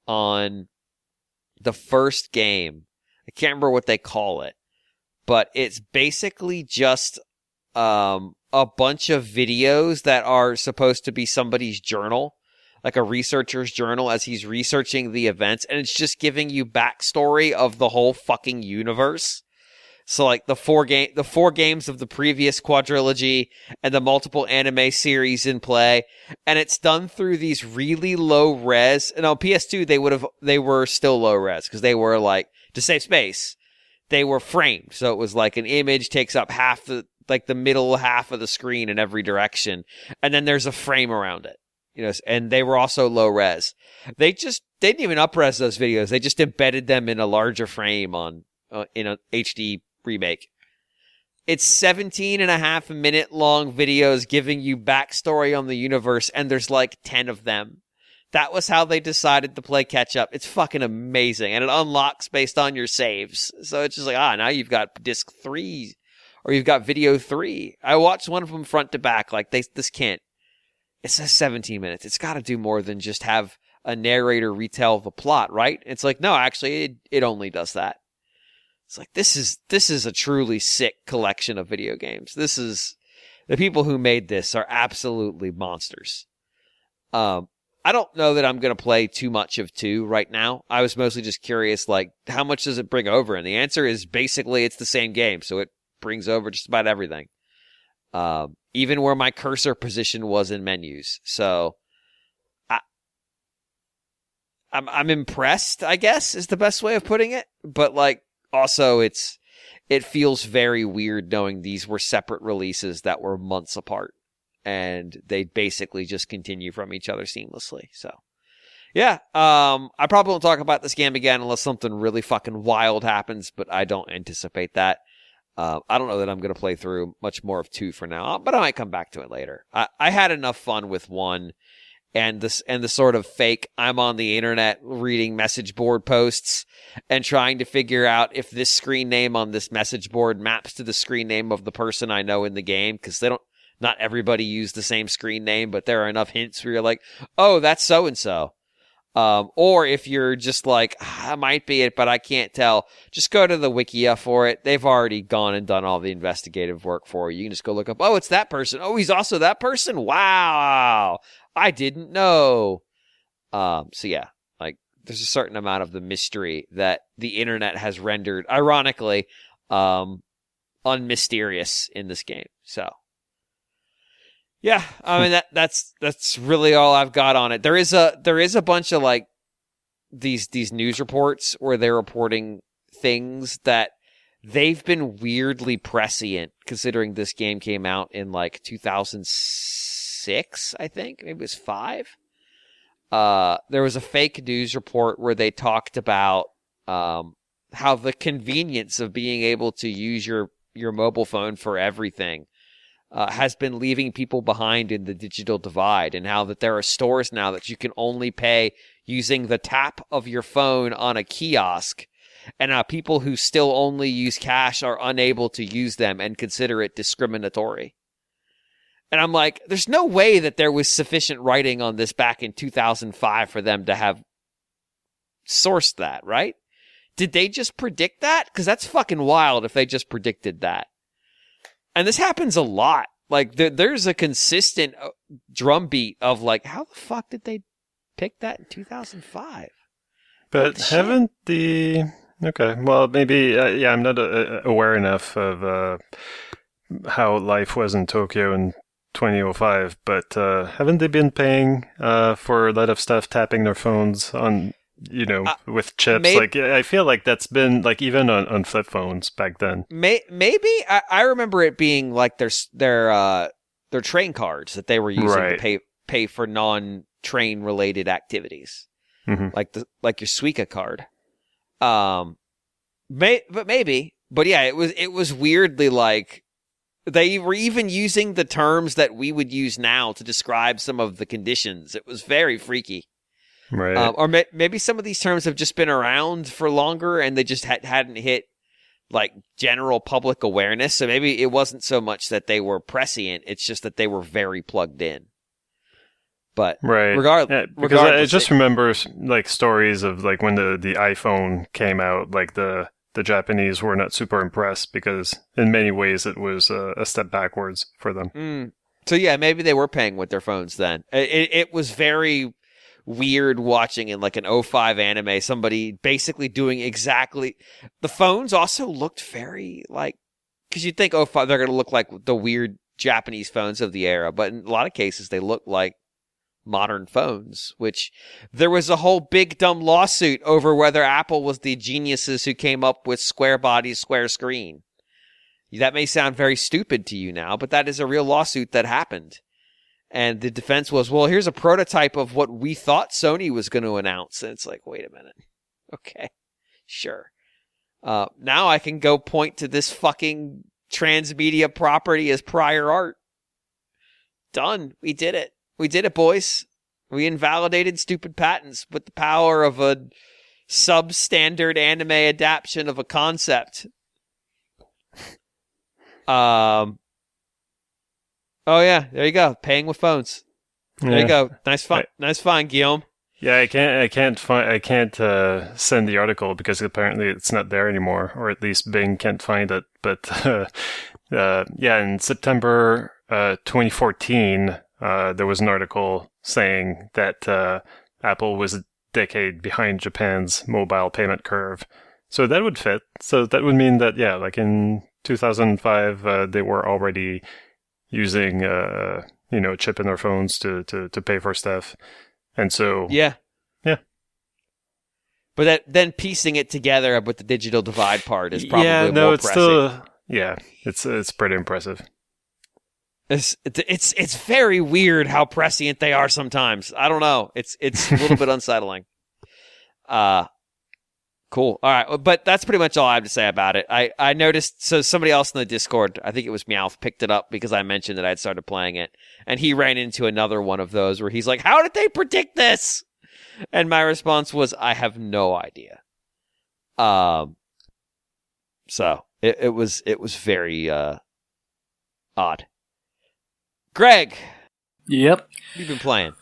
on the first game. I can't remember what they call it, but it's basically just a bunch of videos that are supposed to be somebody's journal, like a researcher's journal as he's researching the events, and it's just giving you backstory of the whole fucking universe. So, like, the four games of the previous quadrilogy and the multiple anime series in play, and it's done through these really low res. And on PS2, they were still low res because they were, like, to save space, they were framed. So it was like an image takes up half the middle half of the screen in every direction, and then there's a frame around it. You know, and they were also low res. They didn't even up-res those videos. They just embedded them in a larger frame in a HD remake. It's 17.5-minute long videos giving you backstory on the universe, and there's like 10 of them. That was how they decided to play catch up. It's fucking amazing, and it unlocks based on your saves. So it's just like, now you've got disc 3, or you've got video 3. I watched one of them front to back. Like, this can't. It says 17 minutes. It's got to do more than just have a narrator retell the plot, right? It's like, no, actually, it only does that. It's like, this is a truly sick collection of video games. The people who made this are absolutely monsters. I don't know that I'm going to play too much of 2 right now. I was mostly just curious, like, how much does it bring over? And the answer is basically it's the same game, so it brings over just about everything. Even where my cursor position was in menus. So, I'm impressed, I guess, is the best way of putting it. But, like, also, it feels very weird knowing these were separate releases that were months apart, and they basically just continue from each other seamlessly. So, yeah, I probably won't talk about this game again unless something really fucking wild happens, but I don't anticipate that. I don't know that I'm going to play through much more of 2 for now, but I might come back to it later. I had enough fun with 1. And the sort of fake, I'm on the internet reading message board posts and trying to figure out if this screen name on this message board maps to the screen name of the person I know in the game, because not everybody use the same screen name, but there are enough hints where you're like, oh, that's so-and-so. Or if you're just like, that might be it, but I can't tell, just go to the Wikia for it. They've already gone and done all the investigative work for you. You can just go look up, oh, it's that person. Oh, he's also that person? Wow. I didn't know. So yeah, like, there's a certain amount of the mystery that the internet has rendered, ironically, unmysterious in this game. So, yeah, I mean, that's really all I've got on it. There is a bunch of, like, these news reports where they're reporting things that they've been weirdly prescient, considering this game came out in like 2006, I think. Maybe it was 5. There was a fake news report where they talked about how the convenience of being able to use your mobile phone for everything has been leaving people behind in the digital divide, and how that there are stores now that you can only pay using the tap of your phone on a kiosk, and people who still only use cash are unable to use them and consider it discriminatory. And I'm like, there's no way that there was sufficient writing on this back in 2005 for them to have sourced that, right? Did they just predict that? Because that's fucking wild if they just predicted that. And this happens a lot. Like, there's a consistent drumbeat of, like, how the fuck did they pick that in 2005? But haven't the... Okay, well, maybe... I'm not aware enough of how life was in Tokyo in 2005, but haven't they been paying for a lot of stuff, tapping their phones on... with chips? I feel like that's been like even on flip phones back then. Maybe I remember it being like their train cards that they were using to pay for non-train related activities, like your Suica card. But yeah, it was weirdly like they were even using the terms that we would use now to describe some of the conditions. It was very freaky. Right. Or maybe some of these terms have just been around for longer and they just hadn't hit like general public awareness. So maybe it wasn't so much that they were prescient. It's just that they were very plugged in. But regardless, I just remember like stories of like when the iPhone came out, like the Japanese were not super impressed because in many ways it was a step backwards for them. So yeah, maybe they were paying with their phones then. It was very weird watching in like an 05 anime somebody basically doing exactly. The phones also looked very like, because you'd think 05 they're going to look like the weird Japanese phones of the era, but in a lot of cases they look like modern phones, which there was a whole big dumb lawsuit over whether Apple was the geniuses who came up with square body, square screen. That may sound very stupid to you now, but that is a real lawsuit that happened. And the defense was, well, here's a prototype of what we thought Sony was going to announce. And it's like, wait a minute. Okay, sure. Now I can go point to this fucking transmedia property as prior art. Done. We did it. We did it, boys. We invalidated stupid patents with the power of a substandard anime adaptation of a concept. Oh yeah, there you go. Paying with phones. There you go. Nice find, Guillaume. Yeah, I can't send the article because apparently it's not there anymore, or at least Bing can't find it. But in September 2014, there was an article saying that Apple was a decade behind Japan's mobile payment curve. So that would fit. So that would mean that like in 2005, they were already using a chip in their phones to pay for stuff. And so yeah. But then piecing it together with the digital divide part is probably more impressive. It's pretty impressive. It's very weird how prescient they are sometimes. I don't know. It's a little bit unsettling. Cool. All right. But that's pretty much all I have to say about it. I noticed, so somebody else in the Discord, I think it was Meowth, picked it up because I mentioned that I had started playing it. And he ran into another one of those where he's like, how did they predict this? And my response was, I have no idea. So it was very odd. Greg. Yep. What have you been playing?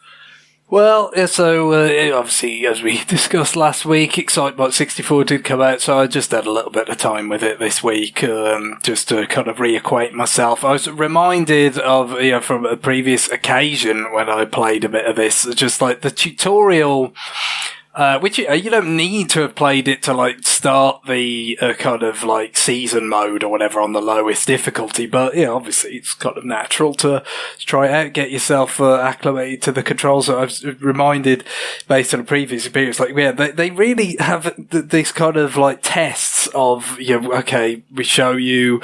Well, so obviously, as we discussed last week, Excitebike 64 did come out, so I just had a little bit of time with it this week, just to kind of reacquaint myself. I was reminded of, from a previous occasion when I played a bit of this, just like the tutorial which you don't need to have played it to like start the kind of like season mode or whatever on the lowest difficulty, but obviously it's kind of natural to try it out, get yourself acclimated to the controls. So I was reminded, based on a previous experience, like they really have this kind of like tests of okay, we show you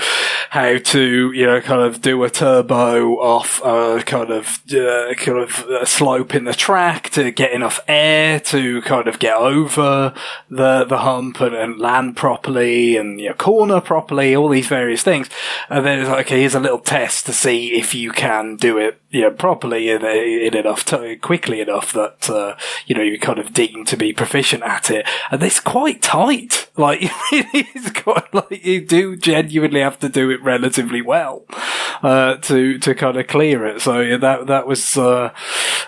how to kind of do a turbo off kind of a slope in the track to get enough air to kind of get over the hump and land properly and corner properly, all these various things. And then it's like, okay, here's a little test to see if you can do it properly in enough quickly enough that you kind of deem to be proficient at it. And it's quite tight. Like it's quite like you do genuinely have to do it relatively well to kind of clear it. So that was a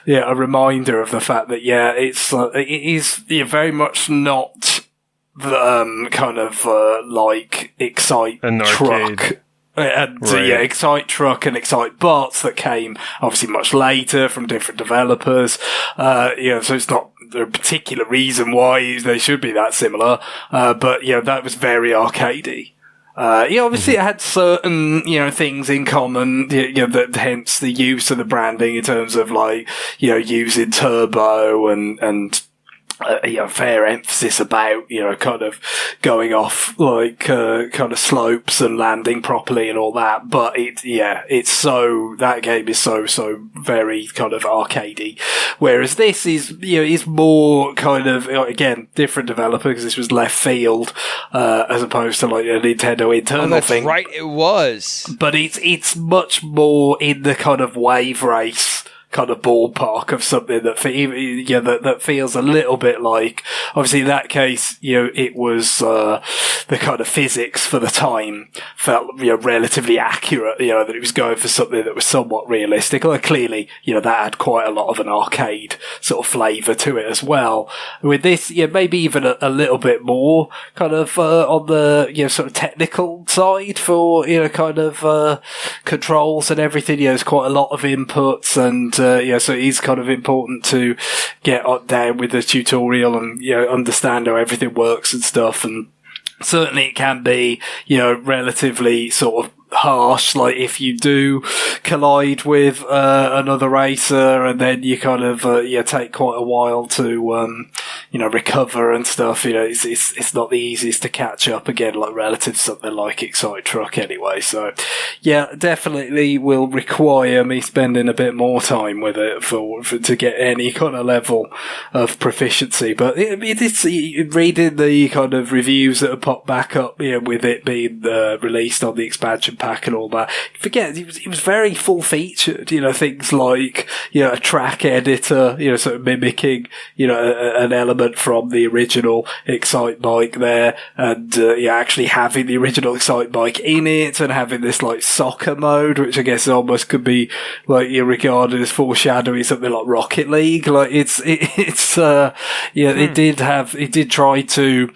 reminder of the fact that it is very much not the kind of like Excite truck. And right. Excite Truck and Excite Bots that came obviously much later from different developers. So it's not a particular reason why they should be that similar. But that was very arcadey. Obviously it had certain, things in common, that hence the use of the branding in terms of like, using turbo and fair emphasis about, kind of going off like, kind of slopes and landing properly and all that. But that game is so very kind of arcadey. Whereas this is more kind of, again, different developer because this was left field, as opposed to like a Nintendo internal thing. Right, it was. But it's much more in the kind of wave race kind of ballpark of something that that feels a little bit like, obviously in that case, it was the kind of physics for the time felt relatively accurate, that it was going for something that was somewhat realistic. Although clearly, that had quite a lot of an arcade sort of flavour to it as well. With this, maybe even a little bit more kind of on the sort of technical side for kind of controls and everything. There's quite a lot of inputs and so it is kind of important to get down with the tutorial and, understand how everything works and stuff. And certainly it can be, relatively sort of harsh, like if you do collide with another racer and then you kind of take quite a while to recover and stuff. It's not the easiest to catch up again, like relative to something like Excite Truck anyway. So definitely will require me spending a bit more time with it for to get any kind of level of proficiency. But it's reading the kind of reviews that have popped back up with it being released on the expansion pack and all that. Forget it was very full featured. Things like a track editor, sort of mimicking an element from the original Excitebike there, and actually having the original Excitebike in it, and having this like soccer mode, which I guess almost could be like regarded as foreshadowing something like Rocket League. Like it did try to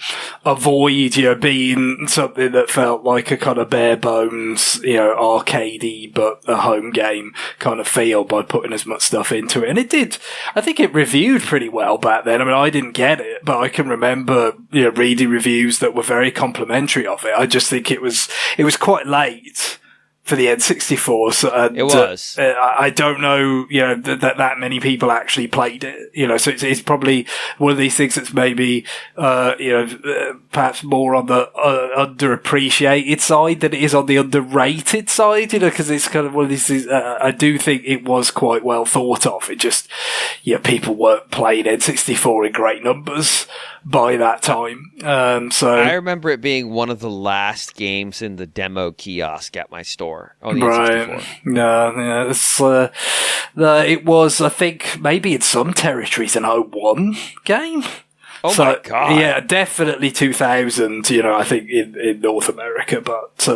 avoid being something that felt like a kind of bare bones arcadey but a home game kind of feel by putting as much stuff into it. And it did. I think it reviewed pretty well back then. I mean, I didn't get it, but I can remember reading reviews that were very complimentary of it. I just think it was quite late for the N64. So, it was. I don't know, that many people actually played it. So it's probably one of these things that's maybe, perhaps more on the underappreciated side than it is on the underrated side. Because it's kind of one of these things. I do think it was quite well thought of. It just, people weren't playing N64 in great numbers by that time. So I remember it being one of the last games in the demo kiosk at my store on the right. N64. It was, I think, maybe in some territories an 01 game. Oh my God. Yeah, definitely 2000, I think in North America, but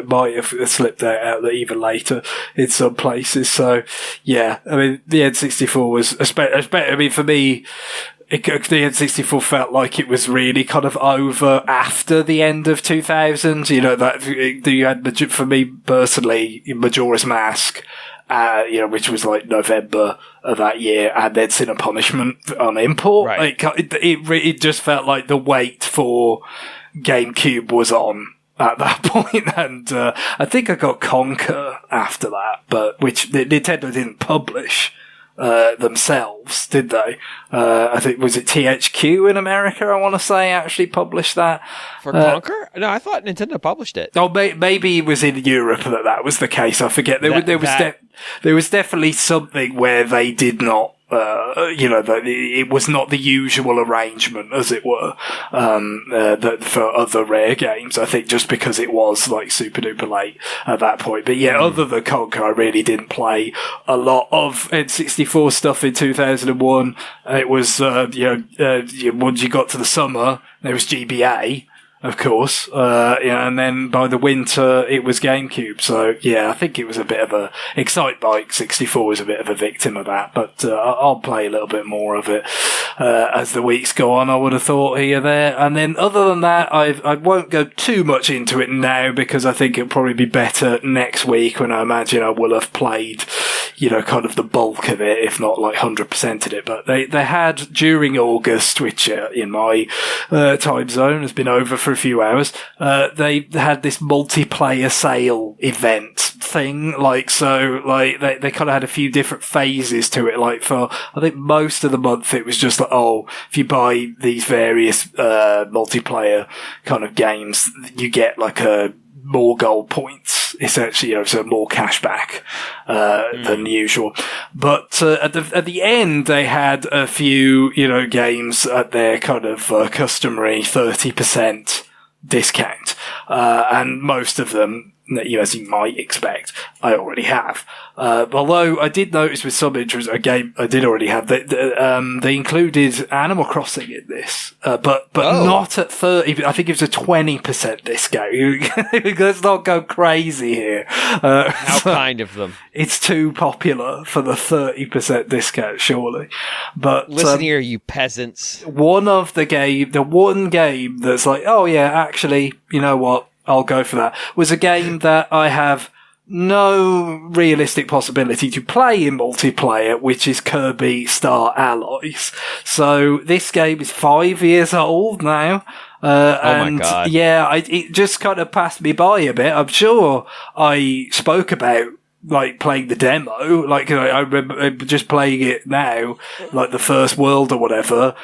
might have slipped out even later in some places. So yeah, I mean, the N64 was, for me, the N64 felt like it was really kind of over after the end of 2000. That you had, for me personally, Majora's Mask which was like November of that year, and then Sin and Punishment on import. Right. It just felt like the wait for GameCube was on at that point, and I think I got Conker after that, but which Nintendo didn't publish themselves, did they? I think, was it THQ in America, I want to say, actually published that. For Conker? No, I thought Nintendo published it. Oh, maybe it was in Europe that was the case. I forget. There was definitely something where they did not, it was not the usual arrangement, as it were, for other Rare games. I think just because it was like super duper late at that point. But yeah, other than Conker, I really didn't play a lot of N64 stuff in 2001. It was, once you got to the summer, there was GBA. Of course, and then by the winter it was GameCube. So yeah, I think it was a bit of a Excitebike 64 was a bit of a victim of that. But I'll play a little bit more of it as the weeks go on. I would have thought here there, and then other than that, I won't go too much into it now because I think it'll probably be better next week when I imagine I will have played, kind of the bulk of it, if not like 100%ed it. But they had during August, which in my time zone has been over for a few hours, they had this multiplayer sale event thing, they kind of had a few different phases to it. Like for, I think most of the month it was just like, if you buy these various multiplayer kind of games, you get like more gold points, essentially, so more cashback than usual. But at the end, they had a few, games at their kind of customary 30% discount, and most of them, as you might expect, I already have. Although I did notice with some interest, a game I did already have, they included Animal Crossing in this, but not at 30. I think it was a 20% discount. Let's not go crazy here. How kind of them. It's too popular for the 30% discount, surely. But listen here, you peasants. the one game that's like, oh yeah, actually, you know what? I'll go for that, was a game that I have no realistic possibility to play in multiplayer, which is Kirby Star Allies. So this game is 5 years old now. Oh my God. Yeah, it just kind of passed me by a bit. I'm sure I spoke about like playing the demo, I remember just playing it now, like the first world or whatever.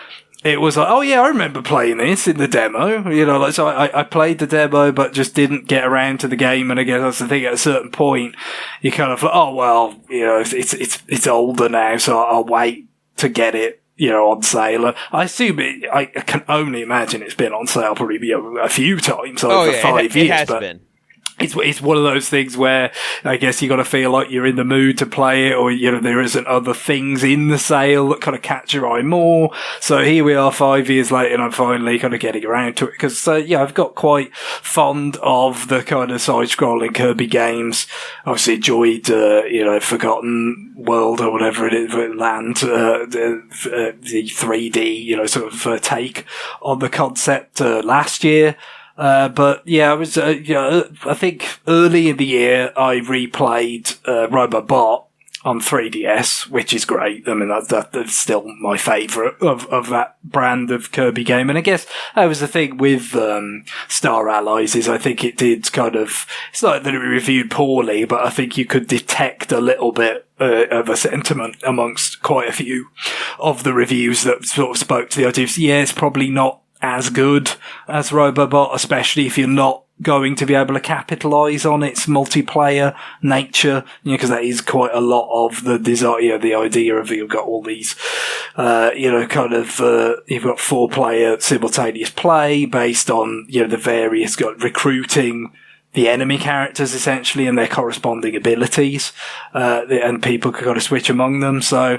It was like, oh yeah, I remember playing this in the demo, so I played the demo, but just didn't get around to the game. And again, that's the thing, at a certain point, you kind of, oh well, it's older now, so I'll wait to get it, on sale. I assume I can only imagine it's been on sale probably a few times over 5 years. It has been. It's one of those things where I guess you got to feel like you're in the mood to play it, or there isn't other things in the sale that kind of catch your eye more. So here we are 5 years later, and I'm finally kind of getting around to it because I've got quite fond of the kind of side-scrolling Kirby games. Obviously enjoyed Forgotten World or whatever it is, Land, the 3D sort of take on the concept last year. But yeah, I was, I think early in the year I replayed, Robobot on 3DS, which is great. I mean, that's still my favourite of that brand of Kirby game. And I guess that was the thing with, Star Allies is I think it did kind of, it's not that it reviewed poorly, but I think you could detect a little bit of a sentiment amongst quite a few of the reviews that sort of spoke to the idea of, yeah, it's probably not as good as Robobot, especially if you're not going to be able to capitalise on its multiplayer nature, because that is quite a lot of the desire, the idea of you've got all these, you've got 4-player simultaneous play based on, the various recruiting the enemy characters essentially and their corresponding abilities, and people could kind of switch among them. So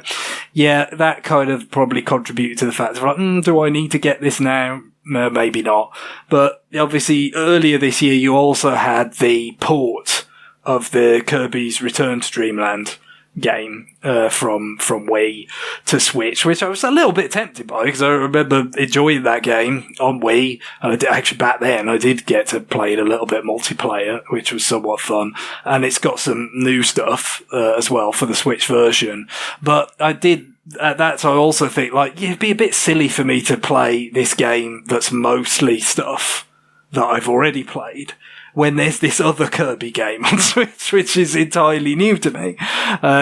yeah, that kind of probably contributed to the fact of do I need to get this now? Maybe not. But obviously earlier this year you also had the port of the Kirby's Return to Dreamland game from Wii to Switch, which I was a little bit tempted by because I remember enjoying that game on Wii. Actually, back then I did get to play it a little bit multiplayer, which was somewhat fun, and it's got some new stuff as well for the Switch version. But I did. At that time, I also think, like, it'd be a bit silly for me to play this game that's mostly stuff that I've already played when there's this other Kirby game on Switch, which is entirely new to me.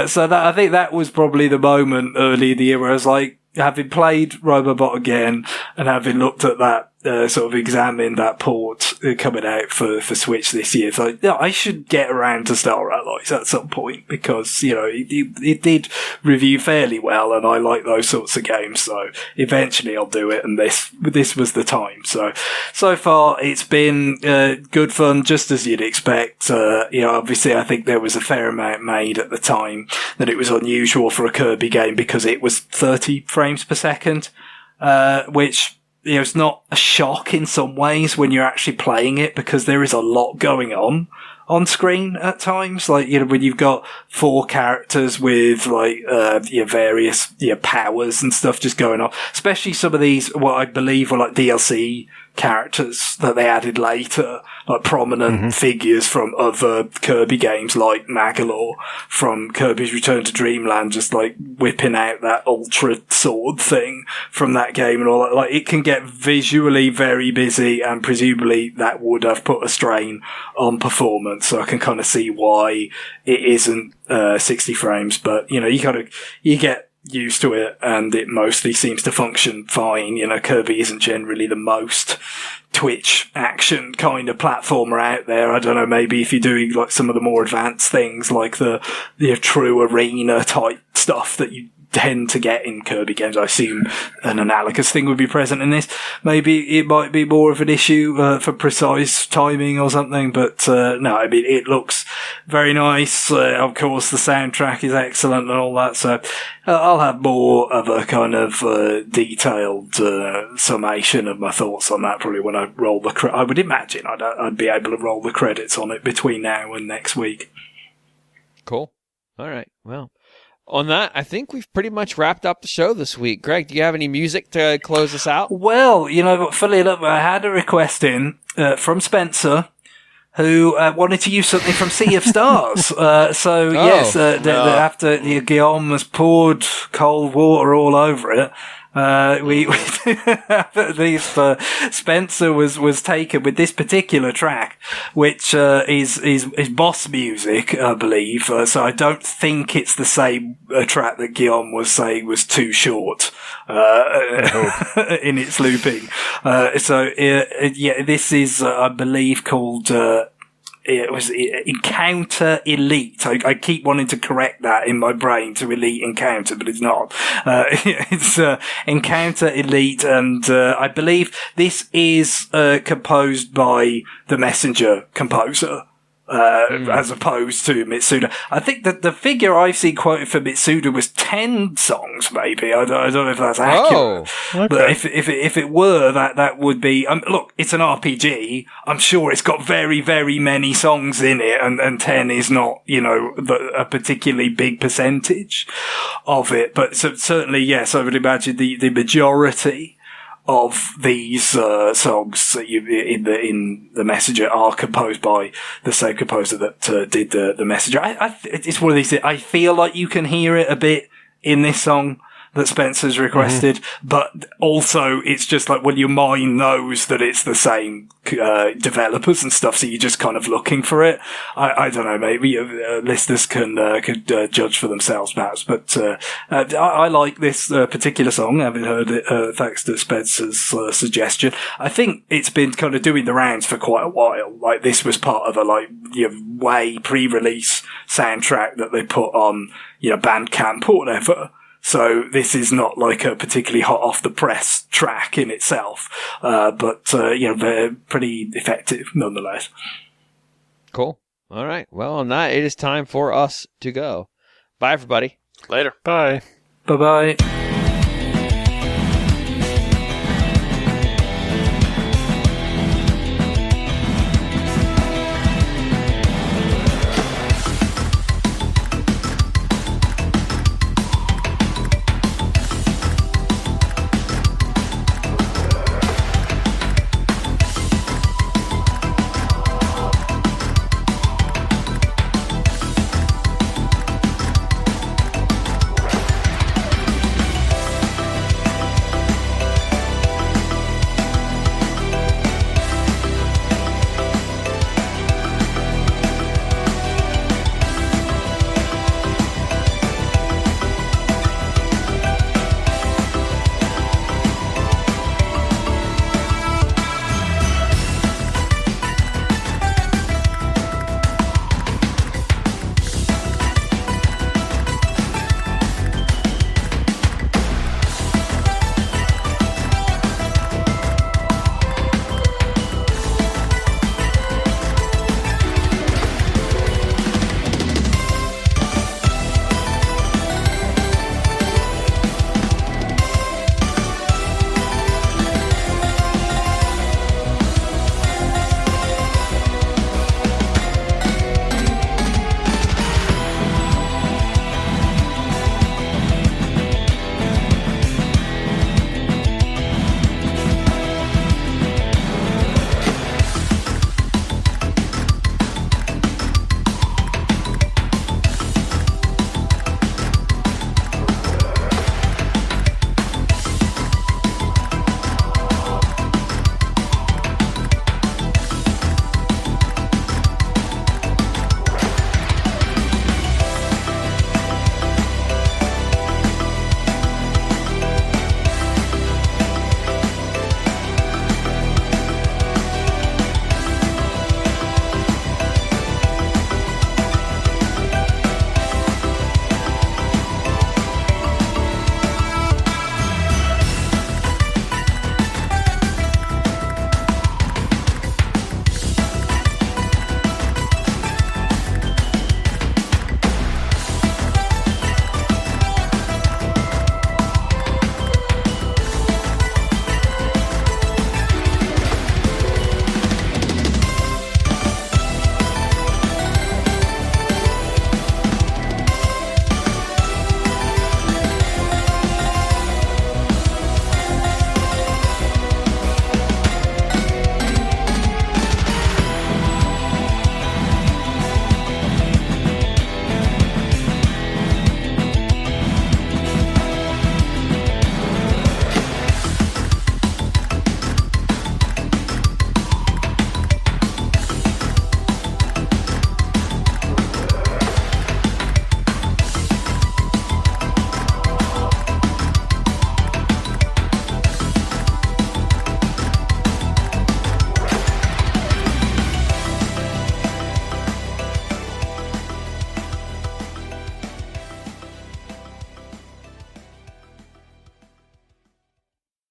So I think that was probably the moment early in the year where I was like, having played Robobot again and having looked at that, sort of examined that port coming out for Switch this year, it's like, I should get around to Star Allies at some point because, it did review fairly well and I like those sorts of games. So eventually I'll do it. And this was the time. So far it's been, good fun, just as you'd expect. Obviously I think there was a fair amount made at the time that it was unusual for a Kirby game because it was 30 frames per second, which, it's not a shock in some ways when you're actually playing it because there is a lot going on screen at times. Like, when you've got 4 characters with various, powers and stuff just going on, especially some of these, what I believe were like DLC characters that they added later, like prominent figures from other Kirby games like Magalore from Kirby's Return to Dreamland, just like whipping out that ultra sword thing from that game and all that. Like, it can get visually very busy and presumably that would have put a strain on performance. So I can kind of see why it isn't 60 frames, but you get used to it and it mostly seems to function fine. Kirby isn't generally the most Twitch action kind of platformer out there. I don't know, maybe if you're doing like some of the more advanced things like the true arena type stuff that you tend to get in Kirby games, I assume an analogous thing would be present in this. Maybe it might be more of an issue for precise timing or something, but no, I mean, it looks very nice. Of course, the soundtrack is excellent and all that, so I'll have more of a kind of detailed summation of my thoughts on that probably when I roll the I would imagine I'd be able to roll the credits on it between now and next week. Cool. All right. Well, on that, I think we've pretty much wrapped up the show this week. Greg, do you have any music to close us out? Well, funnily enough, I had a request from Spencer, who wanted to use something from Sea of Stars. After Guillaume has poured cold water all over it, Spencer was taken with this particular track, which is Boss music, I believe. So I don't think it's the same track that Guillaume was saying was too short in its looping. This is I believe called. It was Encounter Elite. I keep wanting to correct that in my brain to Elite Encounter, but it's not. It's Encounter Elite, and I believe this is composed by the Messenger composer. As opposed to Mitsuda. I think that the figure I've seen quoted for Mitsuda was 10 songs, maybe. I don't know if that's accurate. Oh, okay. But if it were, that would be, look, it's an RPG. I'm sure it's got very, very many songs in it, and 10 is not, a particularly big percentage of it. But certainly, yes, I would imagine the majority of these songs in the Messenger are composed by the same composer that did the Messenger. It's one of these things. I feel like you can hear it a bit in this song that Spencer's requested, but also it's just like, well, your mind knows that it's the same developers and stuff, so you're just kind of looking for it. I don't know, maybe listeners could judge for themselves perhaps, but I like this particular song, having heard it thanks to Spencer's suggestion. I think it's been kind of doing the rounds for quite a while. Like, this was part of a way pre-release soundtrack that they put on Bandcamp or whatever. So this is not like a particularly hot off the press track in itself, but they're pretty effective nonetheless. Cool. All right. Well, on that, it is time for us to go. Bye, everybody. Later. Bye. Bye-bye.